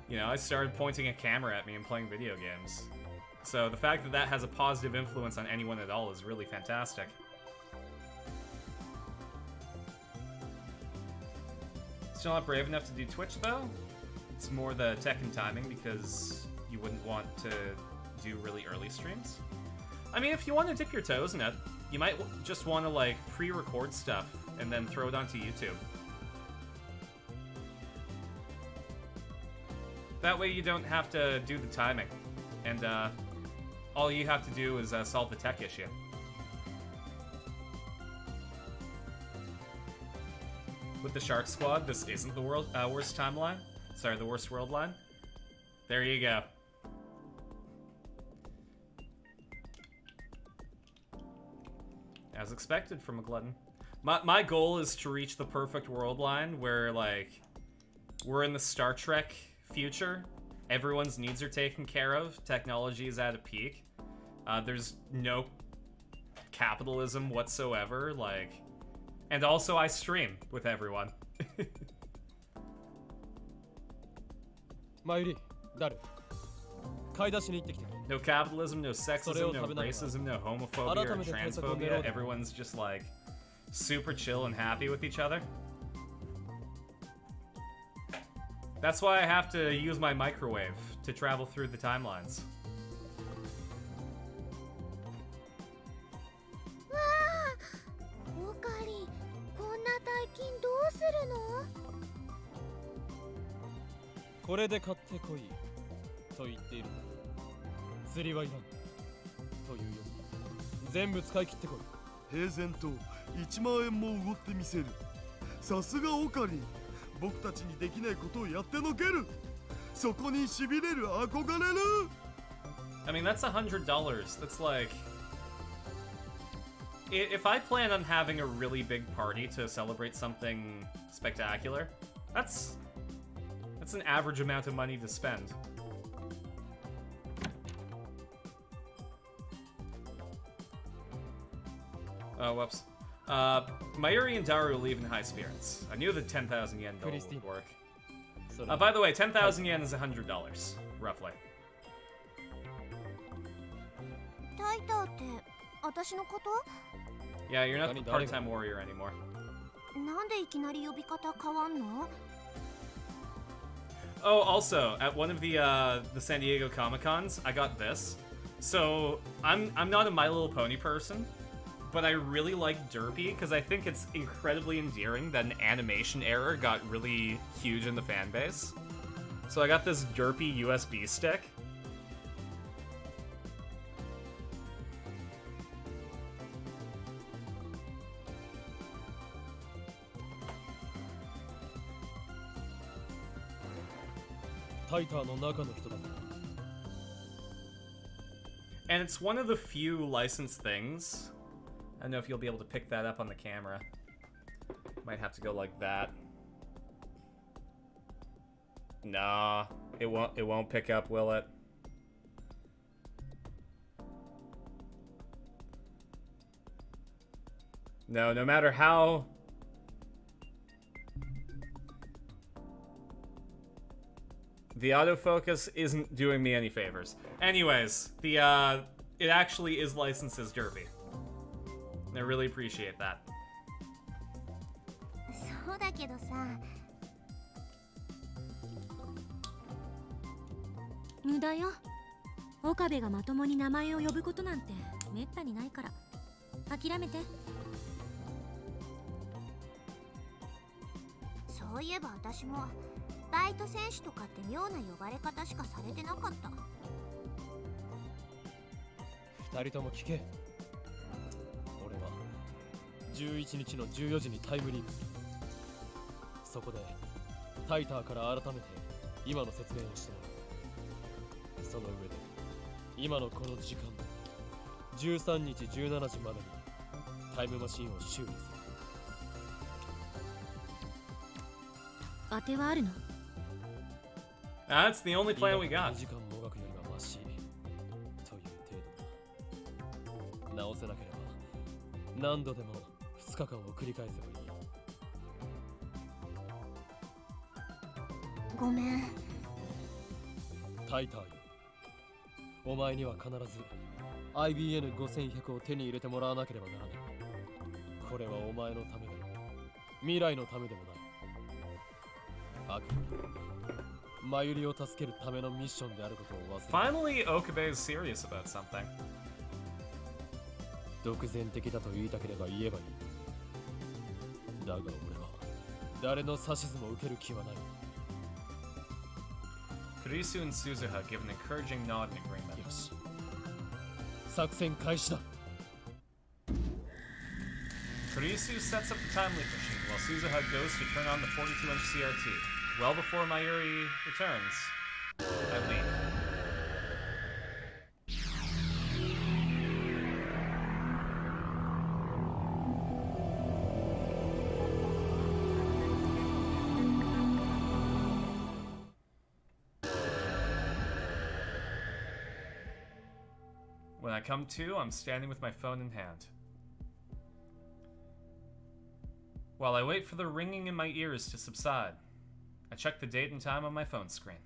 you know, I started pointing a camera at me and playing video games. So the fact that that has a positive influence on anyone at all is really fantastic. Still not brave enough to do Twitch, though? It's more the tech and timing because you wouldn't want to do really early streams. I mean, if you want to dip your toes in it, you might just want to, like, pre-record stuff and then throw it onto YouTube. That way you don't have to do the timing. And, all you have to do is solve the tech issue. With the Shark Squad, this isn't the worst timeline. Sorry, the worst world line. There you go. As expected from a glutton. My goal is to reach the perfect world line where, like, we're in the Star Trek future, everyone's needs are taken care of, technology is at a peak, there's no capitalism whatsoever, like, and also I stream with everyone. No capitalism, no sexism, no racism, no homophobia or transphobia. Everyone's just like super chill and happy with each other. That's why I have to use my microwave to travel through the timelines.平然と1万円もおごってみせる。さすがオカリン。僕たちにできないことをやってのける。そこにしびれる、憧れる。I mean, that's $100. That's like, if I plan on having a really big party to celebrate something spectacular, that's an average amount of money to spend. Oh, whoops. Mayuri and Daru leave in high spirits. I knew the 10,000 yen bill would work. By the way, 10,000 yen is $100, roughly. タイターって私のこと？ Yeah, you're not the part-time warrior anymore. なんでいきなり呼び方変わんの？ Oh, also, at one of the San Diego Comic-Cons, I got this. So, I'm not a My Little Pony person, but I really like Derpy because I think it's incredibly endearing that an animation error got really huge in the fan base. So I got this Derpy USB stick. And it's one of the few licensed things. I don't know if you'll be able to pick that up on the camera. Might have to go like that. Nah, it won't pick up, will it? No, no matter how... The autofocus isn't doing me any favors. Anyways, it actually is licensed as Derpy. I really appreciate that. そうだけどさ。無駄よ。岡部がまともに名前を呼ぶことなんてめったにないから。諦めて。そういえば私もバイト選手とかって妙な呼ばれ方しかされてなかった。二人とも聞け。俺は11日の14時にタイムリープする。そこでタイターから改めて今の説明をしてもらう。その上で今のこの時間13日17時までにタイムマシンを修理する。当てはあるの？ That's the only plan we got. 時間もがくよりはマシという程度だ。直せなければ何度でも2日間を繰り返せばいい。ごめん。タイターよ。お前には必ず IBN5100 を手に入れてもらわなければならない。これはお前のためでも未来のためでもない。あくまでマユリを助けるためのミッションであることを忘れ。 Finally, Okabe is serious about something. 独善的だと言いたければ言えばいい。だが俺は誰の指図も受ける気はない。Kurisu and Suzuha give an encouraging nod in agreement. よし。作戦開始だ。Kurisu sets up the time leap machine while Suzuha goes to turn on the 42-inch CRT. Well before Mayuri returns, I leave. When I come to, I'm standing with my phone in hand. While I wait for the ringing in my ears to subside, I check the date and time on my phone screen.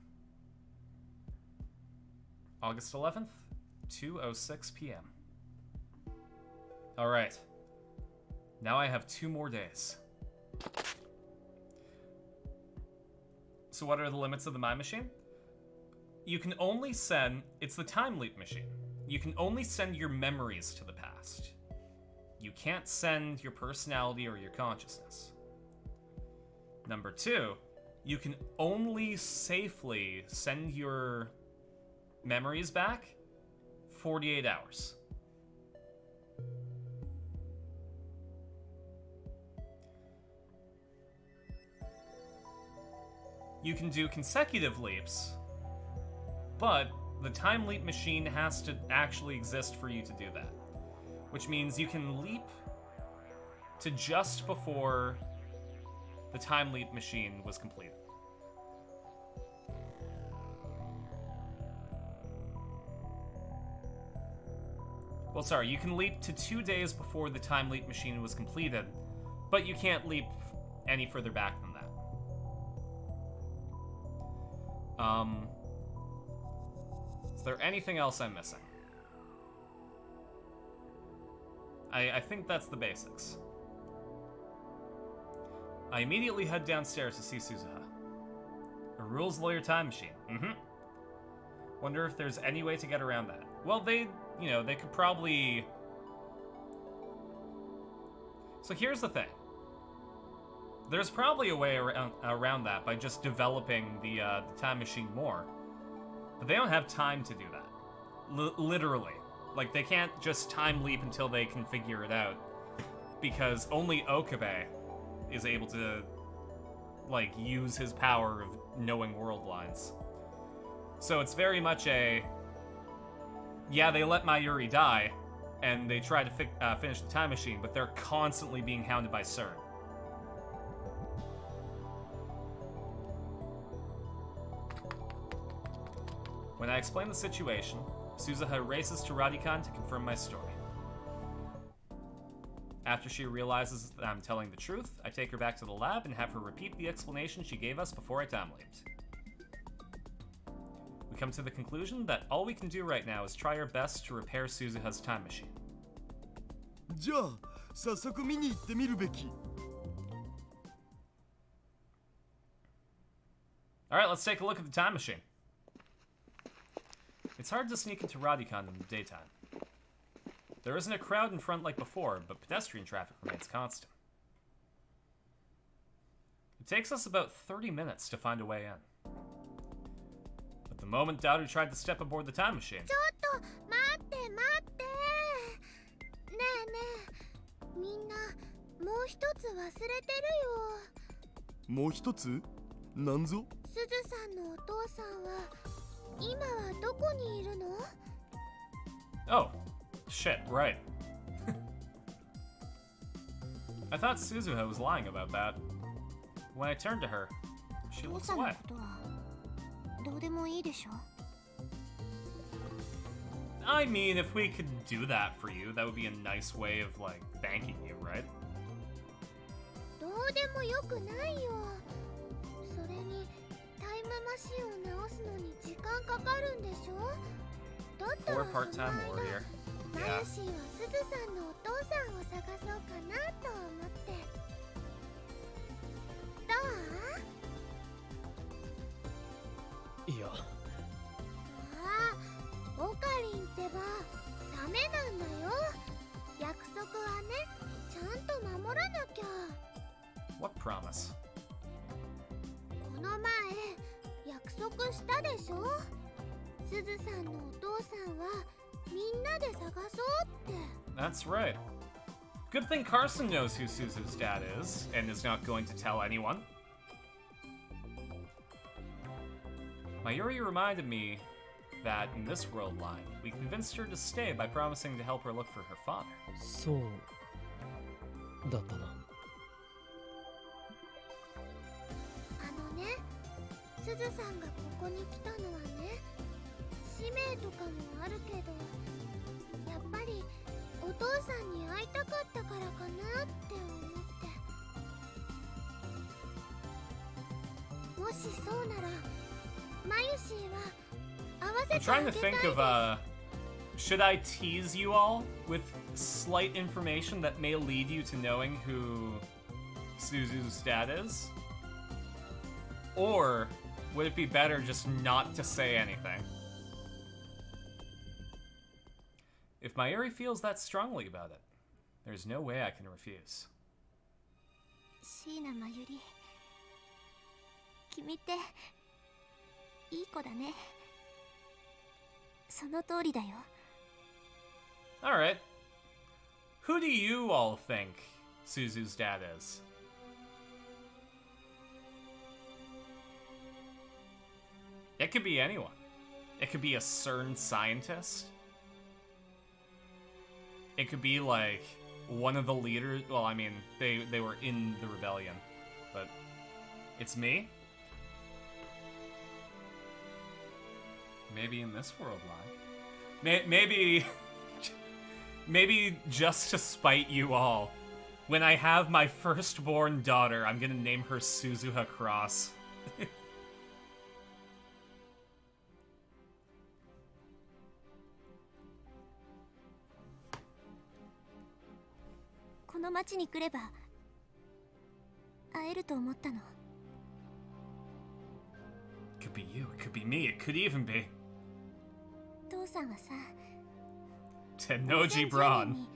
August 11th, 2:06 p.m. Alright. Now I have 2 more days. So what are the limits of the Mind Machine? You can only send... It's the Time Leap Machine. You can only send your memories to the past. You can't send your personality or your consciousness. Number 2, you can only safely send your memories back 48 hours. You can do consecutive leaps, but the Time Leap Machine has to actually exist for you to do that. Which means you can leap to just before the Time Leap Machine was completed. Well, sorry, you can leap to 2 days before the Time Leap Machine was completed, but you can't leap any further back than that. Is there anything else I'm missing? I think that's the basics. I immediately head downstairs to see Suzuha. A rules lawyer time machine. Wonder if there's any way to get around that. Well, they could probably... So here's the thing. There's probably a way around that by just developing the time machine more. But they don't have time to do that. Literally. Like, they can't just time leap until they can figure it out. Because only Okabe is able to, like, use his power of knowing world lines. So it's very much a... Yeah, they let Mayuri die, and they try to finish the time machine, but they're constantly being hounded by CERN. When I explain the situation, Suzuha races to Radikan to confirm my story. After she realizes that I'm telling the truth, I take her back to the lab and have her repeat the explanation she gave us before I time leaped. We come to the conclusion that all we can do right now is try our best to repair Suzuha's time machine. じゃあ、早速見に行ってみるべき。Alright, let's take a look at the time machine. It's hard to sneak into Radikan in the daytime. There isn't a crowd in front like before, but pedestrian traffic remains constant. It takes us about 30 minutes to find a way in. But the moment Daru tried to step aboard the time machine... ちょっと待って待ってねえねえみんなもう一つ忘れてるよもう一つなんぞすずさんのお父さんは今はどこにいるの Oh, shit, right. I thought Suzuha was lying about that. When I turned to her, she looks away. どうでもいいでしょ I mean, if we could do that for you, that would be a nice way of, like, thanking you, right? どうでもよくないよそれにタイムマシンを直すのに時間かかるんでしょだったら Poor part-time warrior. マ Yeah. ユシーはすずさんのお父さんを探そうかなと思ってどういやああオカリンってばダメなんだよ約束はねちゃんと守らなきゃ What promise? この前約束したでしょすずさんのお父さんはみんなで探そうって That's right. Good thing Carson knows who Suzu's dad is, and is not going to tell anyone. Mayuri reminded me that in this world line, we convinced her to stay by promising to help her look for her father. そうだったなねすずさんがここに来たのはね使命とかもあるけどお父さんに会いたかったからかなって思って。もしそうならマユシーは合わせて I'm あ trying げ to たい think です。 of, should I tease you all with slight information that may lead you to knowing who Suzu's dad is? Or would it be better just not to say anything? If Mayuri feels that strongly about it, there's no way I can refuse. 椎名まゆり、君っていい子だね。その通りだよ。 Alright. Who do you all think Suzu's dad is? It could be anyone. It could be a CERN scientist. It could be like one of the leaders. Well, I mean, they were in the rebellion, but it's me. Maybe in this world line. Maybe maybe just to spite you all. When I have my firstborn daughter, I'm gonna name her Suzuha Cross. この町に来れば会えると思ったの。 It could be you, it could be me, it could even be 父さんはさ、 Tennoji 2010 Braun. 年に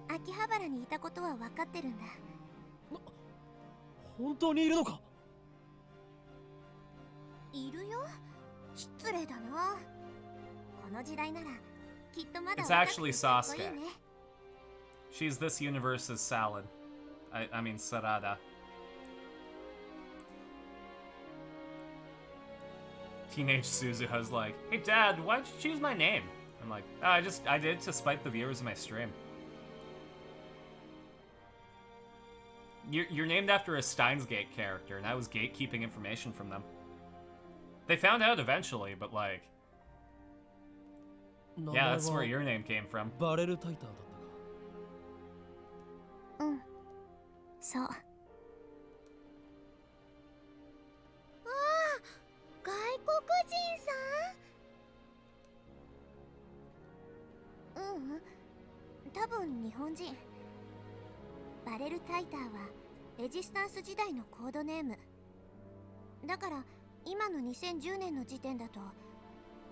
秋葉原にいたことは分かってるんだ。本当にいるのか？いるよ。失礼だな。この時代ならきっとまだ It's 若くて actually かっこいい Sasuke. ね。 She's this universe's salad. I mean Sarada. Teenage Suzuha's like, hey dad, why'd you choose my name? I'm like, oh, I did it to spite the viewers of my stream. You're named after a Steins Gate character, and I was gatekeeping information from them. They found out eventually, but like, yeah, that's where your name came from. バレルタイターだったか。うん、そう。ああ、外国人さん？うん、多分日本人。バレルタイターはレジスタンス時代のコードネーム。だから今の2010年の時点だと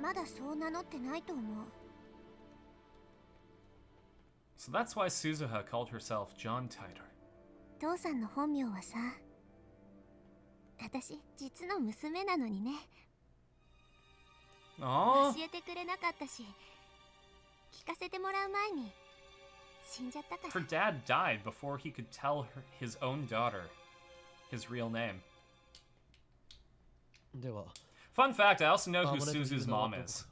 まだそう名乗ってないと思う。 So that's why Suzuha called herself John Titor. 父さんの本名はさ、私実の娘なのにね。 Aww. 教えてくれなかったし、聞かせてもらう前に死んじゃったから。 Her dad died before he could tell his own daughter his real name. では、 Fun fact, I also know who Suzu's mom is.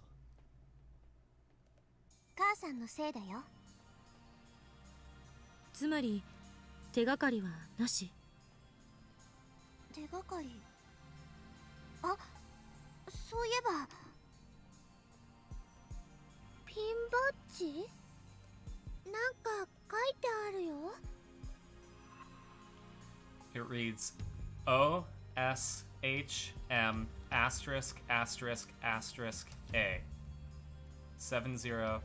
母さんのせいだよ。 つまり手がかりはなし。手がかり。あ、そういえばピンバッジなんか書いてあるよ。 It reads OSHM asterisk asterisk asterisk A 7010.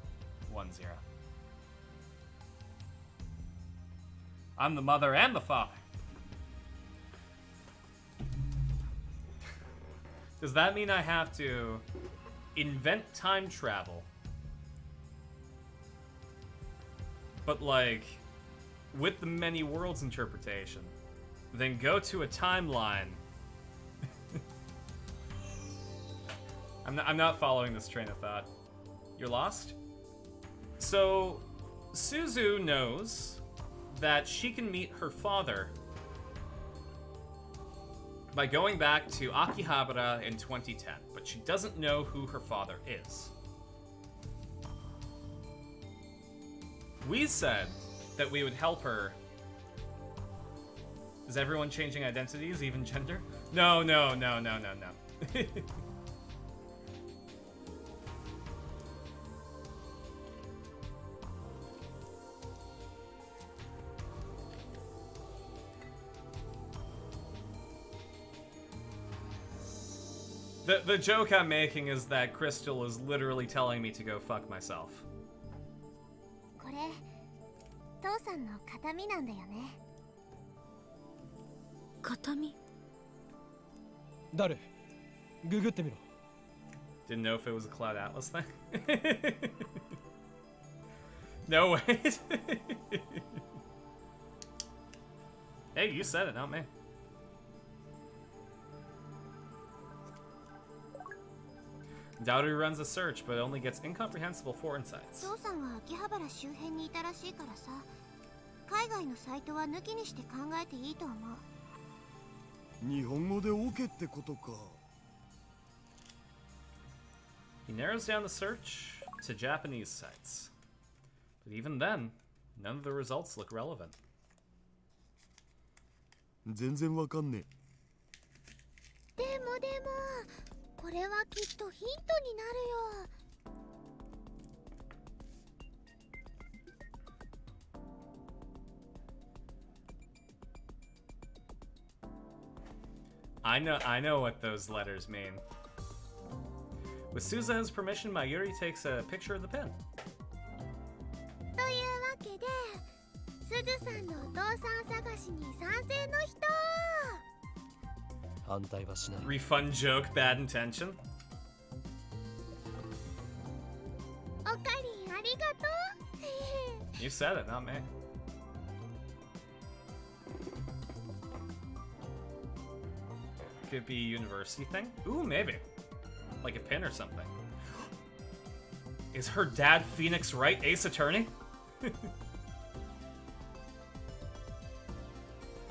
I'm the mother and the father. Does that mean I have to invent time travel? But like, with the many worlds interpretation, then go to a timeline. I'm not following this train of thought. You're lost? So, Suzu knows that she can meet her father by going back to Akihabara in 2010, but she doesn't know who her father is. We said that we would help her. Is everyone changing identities, even gender? No. The joke I'm making is that Crystal is literally telling me to go fuck myself. これ父さんの形見なんだよね。形見？誰？ググってみろ。 Didn't know if it was a Cloud Atlas thing. No, wait. Hey, you said it, not me. Dowry runs a search, but only gets incomprehensible 4 insights. 父さんは秋葉原周辺にいたらしいからさ、海外のサイトは抜きにして考えていいと思う。日本語で OK ってことか。He narrows down the search to Japanese sites. But even then, none of the results look relevant. 全然わかんねでもこれはきっとヒントになるよ。 I know what those letters mean. With Suzuha's permission, Mayuri takes a picture of the pin. というわけで、すずさんのお父さん探しに賛成の人。反対はしない。 Refund joke, bad intention. おかりんありがとう。 You said it, not me. Could be a university thing? Ooh, maybe. Like a pin or something. Is her dad Phoenix Wright, Ace Attorney?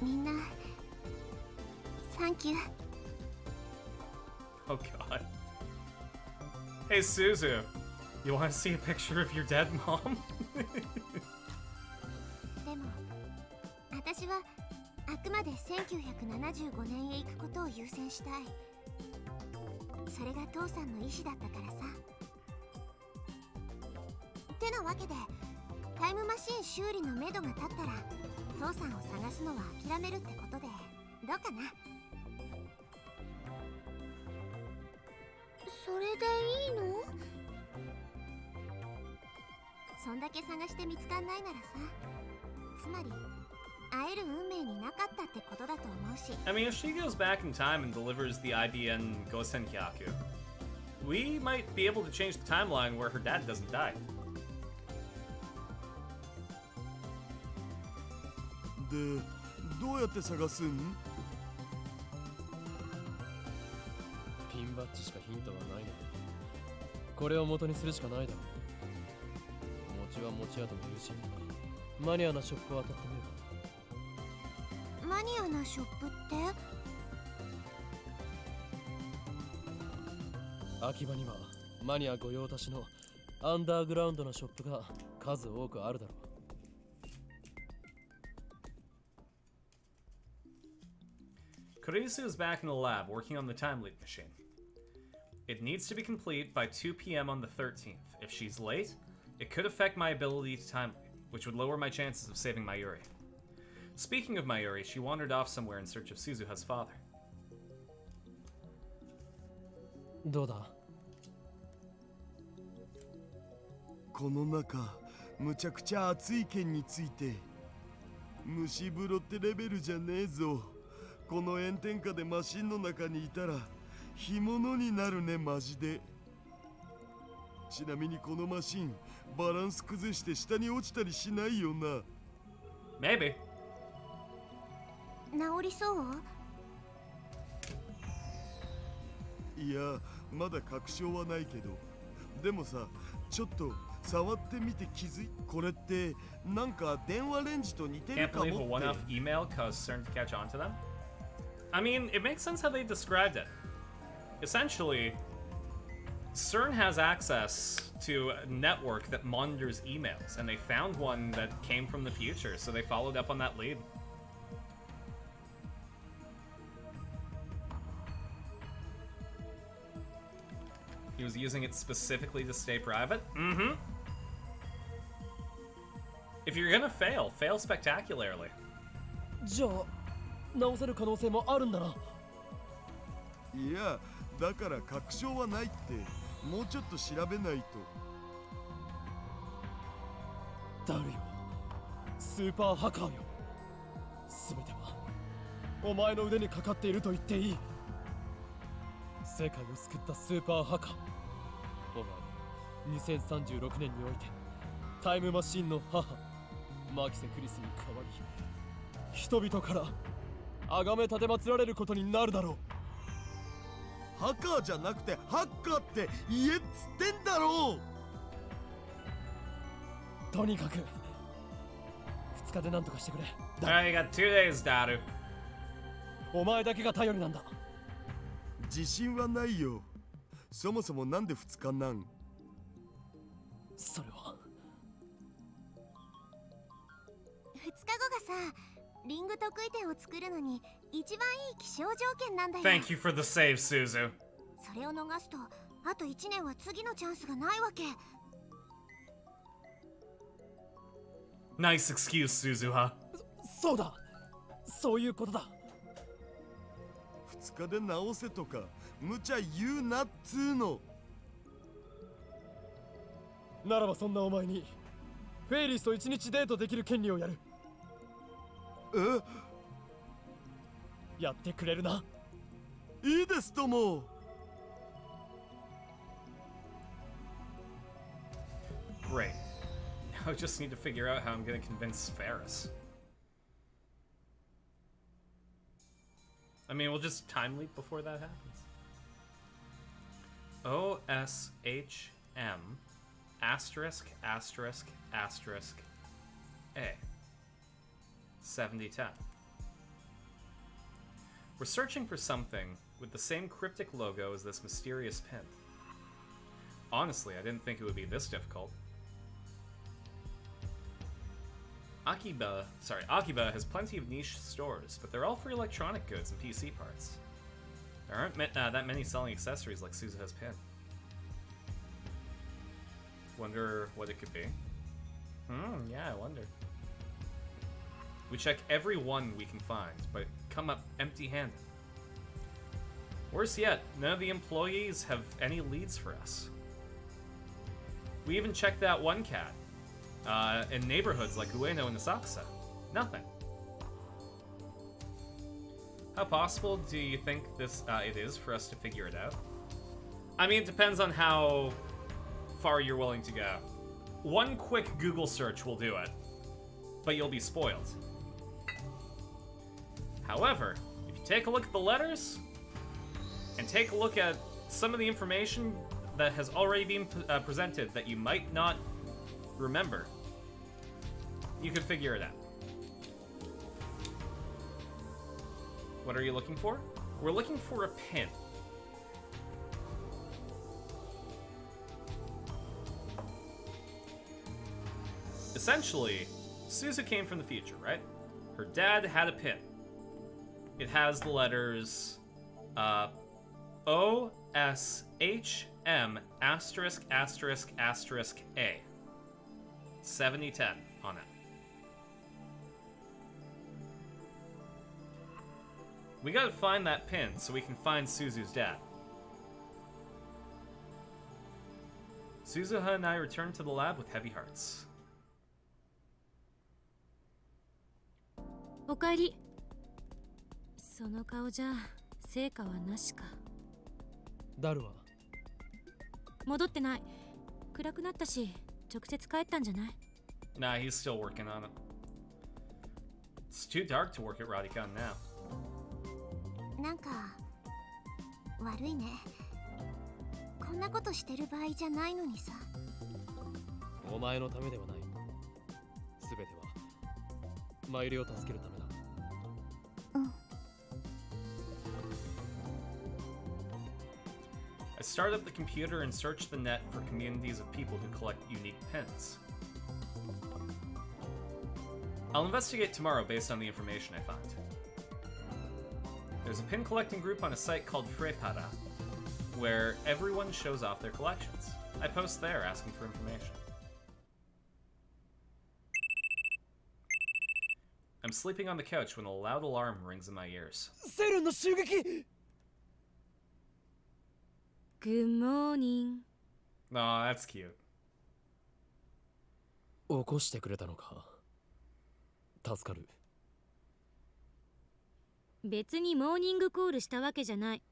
みんな、Thank you. Oh god. Hey Suzu, you want to see a picture of your dead mom? でも、私はあくまで1975年へ行くことを優先したい。それが父さんの意思だったからさ。てなわけで、タイムマシン修理のめどが立ったら、父さんを探すのは諦めるってことで、どうかな？それでいいの？そんだけ探して見つかんないならさ、つまり会える運命になかったってことだと思うし。 I mean, if she goes back in time and delivers the IBN Gosenkyaku, we might be able to change the timeline where her dad doesn't die. で、どうやって探すん？ピンバッジしかヒントはないの。これを元にするしかないだろう。餅は餅屋とも言うし、マニアなショップを当たってみるか。マニアなショップって？秋葉にはマニア御用達のアンダーグラウンドなショップが数多くあるだろう。Kurisu is back in the lab working on the time leap machine. It needs to be complete by 2 p.m. on the 13th. If she's late, it could affect my ability to time leap, which would lower my chances of saving Mayuri. Speaking of Mayuri, she wandered off somewhere in search of Suzuha's father. どうだ？この中、むちゃくちゃ熱い件について。蒸し風呂ってレベルじゃねえぞ。この炎天下でマシンの中にいたら干物になるね、マジで。ちなみにこのマシンバランス崩して下に落ちたりしないよな。 Maybe. 治りそう？いや、まだ確証はないけど。でもさ、ちょっと触ってみて気づい。これってなんか電話レンジと似てる Can't かもって。 believe a one-off email caused CERN to catch on to them? I mean, it makes sense how they described it. Essentially, CERN has access to a network that monitors emails, and they found one that came from the future, so they followed up on that lead. He was using it specifically to stay private? Mm-hmm. If you're gonna fail, fail spectacularly. じゃあ直せる可能性もあるんだな。いや、だから確証はないってもうちょっと調べないと。ダルよ、スーパーハカーよ。全てはお前の腕にかかっていると言っていい。世界を救ったスーパーハカー、お前2036年においてタイムマシンの母マキセ・クリスに代わり人々から崇め奉られることになるだろう。ハカーじゃなくてハッカーって言えっつってんだろう。とにかく2日で何とかしてくれ。 Alright, you got 2 days, Daru. お前だけが頼りなんだ。自信はないよ。そもそもなんで2日なん？それは2日後がさ、リング得意点を作るのに一番いい気象条件なんだよ。 Thank you for the save, Suzu. それを逃すとあと1年は次のチャンスがないわけ。 Nice excuse, Suzuha. そうだ、そういうことだ。2日で直せとか無茶言うなっつーの。ならばそんなお前にフェイリスと1日デートできる権利をやる。やってくれるな。いいですとも。Great. Now I just need to figure out how I'm gonna convince Ferris. I mean, we'll just time leap before that happens. OSHM asterisk asterisk asterisk A 7010. We're searching for something with the same cryptic logo as this mysterious pin. Honestly, I didn't think it would be this difficult. Akiba has plenty of niche stores, but they're all for electronic goods and PC parts. There aren't that many selling accessories like Suzuha's pin. Wonder what it could be. Yeah, I wonder. We check every one we can find, but come up empty-handed. Worse yet, none of the employees have any leads for us. We even checked that one cat. In neighborhoods like Ueno and Asakusa. Nothing. How possible do you think it is for us to figure it out? I mean, it depends on how far you're willing to go. One quick Google search will do it, but you'll be spoiled. However, if you take a look at the letters, and take a look at some of the information that has already been presented that you might not remember, you can figure it out. What are you looking for? We're looking for a pin. Essentially, Suzu came from the future, right? Her dad had a pin. It has the letters OSHM asterisk asterisk asterisk A 7010 on it. We gotta find that pin so we can find Suzu's dad. Suzuha and I return to the lab with heavy hearts. おかえり。その顔じゃ成果はなしか。ダルは戻ってない。暗くなったし直接帰ったんじゃない？ Nah, he's still working on it. It's too dark to work at Radican now. なんか悪いね。こんなことしてる場合じゃないのにさ。お前のためではない。すべてはマユリを助けるためだ。I start up the computer and search the net for communities of people who collect unique pins. I'll investigate tomorrow based on the information I find. There's a pin collecting group on a site called Frepara, where everyone shows off their collections. I post there asking for information. I'm sleeping on the couch when a loud alarm rings in my ears. セルンの襲撃! Good morning. Oh, that's cute. 起こしてくれたのか。助かる。別にモーニングコールしたわけじゃない。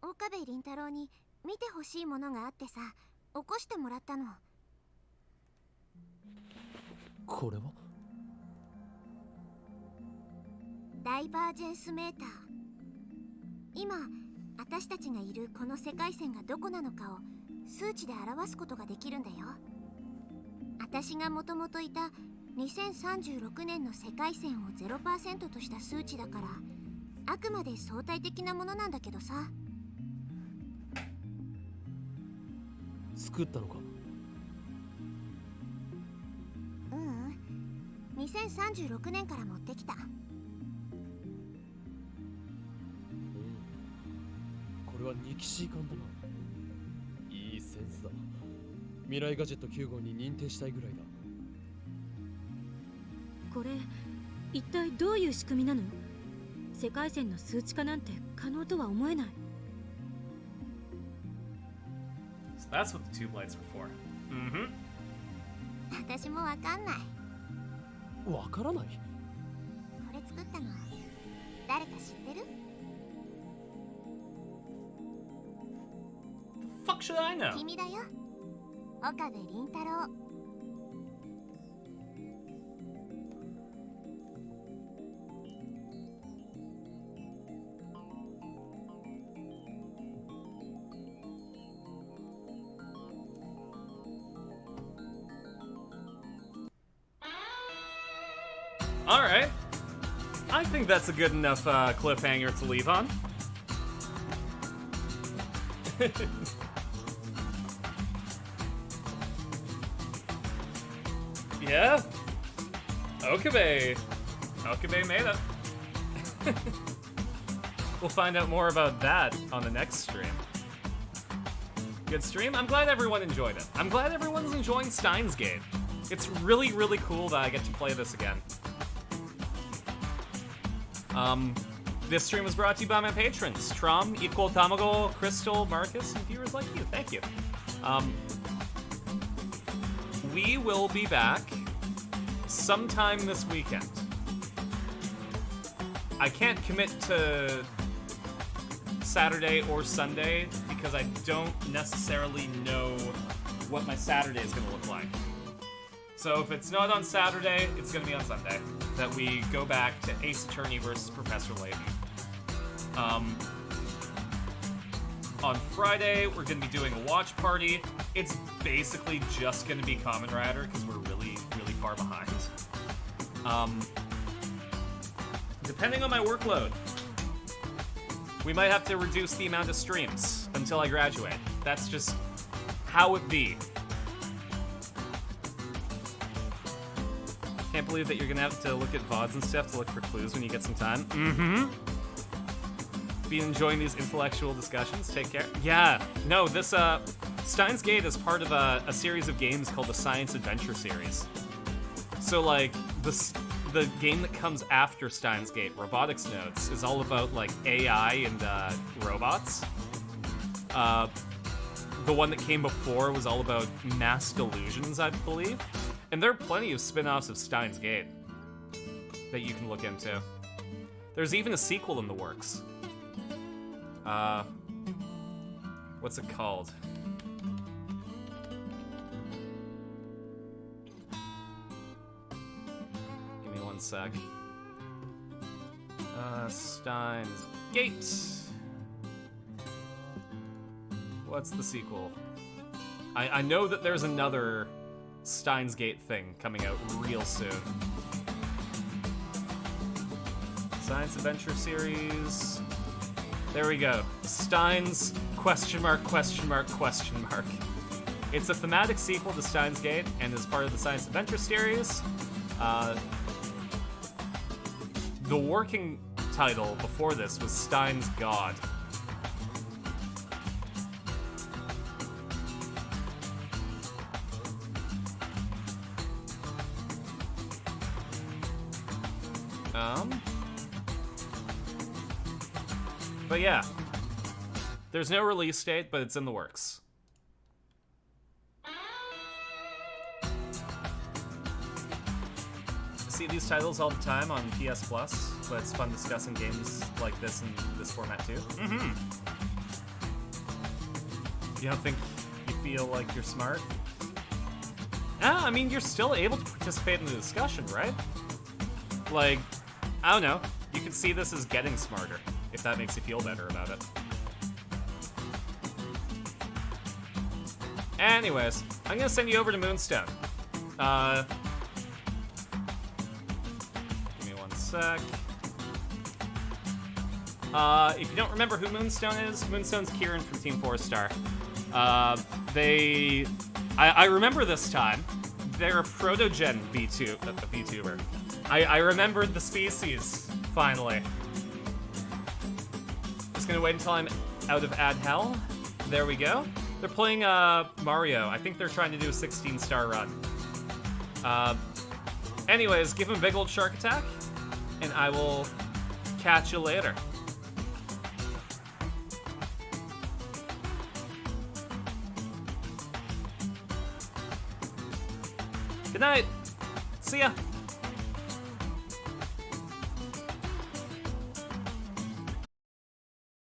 岡部倫太郎に見てほしいものがあってさ、起こしてもらったの。これはダイバージェンスメーター。今私たちがいるこの世界線がどこなのかを数値で表すことができるんだよ。私がもともといた2036年の世界線を 0% とした数値だから、あくまで相対的なものなんだけどさ。作ったのか。2036年から持ってきた。これはニキシー缶だな。いいセンスだ。未来ガジェット9号に認定したいぐらいだ。これ一体どういう仕組みなの？世界線の数値化なんて可能とは思えない。So that's what the tube lights are for. Mm-hmm. 私もわかんない。わからない。これ作ったの誰か知ってる？ The fuck should I know? 君だよ。岡部倫太郎。Alright. I think that's a good enough cliffhanger to leave on. Yeah. Okabe. Okabe made it. We'll find out more about that on the next stream. Good stream. I'm glad everyone enjoyed it. I'm glad everyone's enjoying Steins Gate. It's really, really cool that I get to play this again. This stream was brought to you by my patrons, Trom, Equal, Tamago, Crystal, Marcus, and viewers like you. Thank you. We will be back sometime this weekend. I can't commit to Saturday or Sunday because I don't necessarily know what my Saturday is going to look like. So if it's not on Saturday, it's going to be on Sunday that we go back to Ace Attorney versus Professor Layton. On Friday, we're going to be doing a watch party. It's basically just going to be Kamen Rider because we're really, really far behind. Depending on my workload, we might have to reduce the amount of streams until I graduate. That's just how it be. Can't believe that you're gonna have to look at VODs and stuff to look for clues when you get some time. Mm-hmm. Been enjoying these intellectual discussions. Take care. Yeah, no, this Steins Gate is part of a series of games called the Science Adventure series. So like the game that comes after Steins Gate, Robotics Notes, is all about like AI and robots. The one that came before was all about mass delusions, I believe. And there are plenty of spin-offs of Steins Gate that you can look into. There's even a sequel in the works. What's it called? Give me one sec. Steins Gate. What's the sequel? I know that there's another Steins Gate thing coming out real soon. Science Adventure series. There we go. Steins question mark question mark question mark. It's a thematic sequel to Steins Gate and is part of the Science Adventure series. The working title before this was Steins God. But yeah, There's no release date, but it's in the works. I see these titles all the time on PS Plus, but it's fun discussing games like this in this format too. Mm-hmm. You don't think you feel like you're smart? I mean, you're still able to participate in the discussion, right? Like, I don't know. You can see this as getting smarter, if that makes you feel better about it. Anyways, I'm gonna send you over to Moonstone. Give me one sec. If you don't remember who Moonstone is, Moonstone's Kieran from Team 4-Star. I remember this time. They're a proto-gen VTuber. I remembered the species, finally. Just gonna wait until I'm out of ad hell. There we go. They're playing Mario. I think they're trying to do a 16-star run. Anyways, give him a big old shark attack, and I will catch you later. Good night. See ya.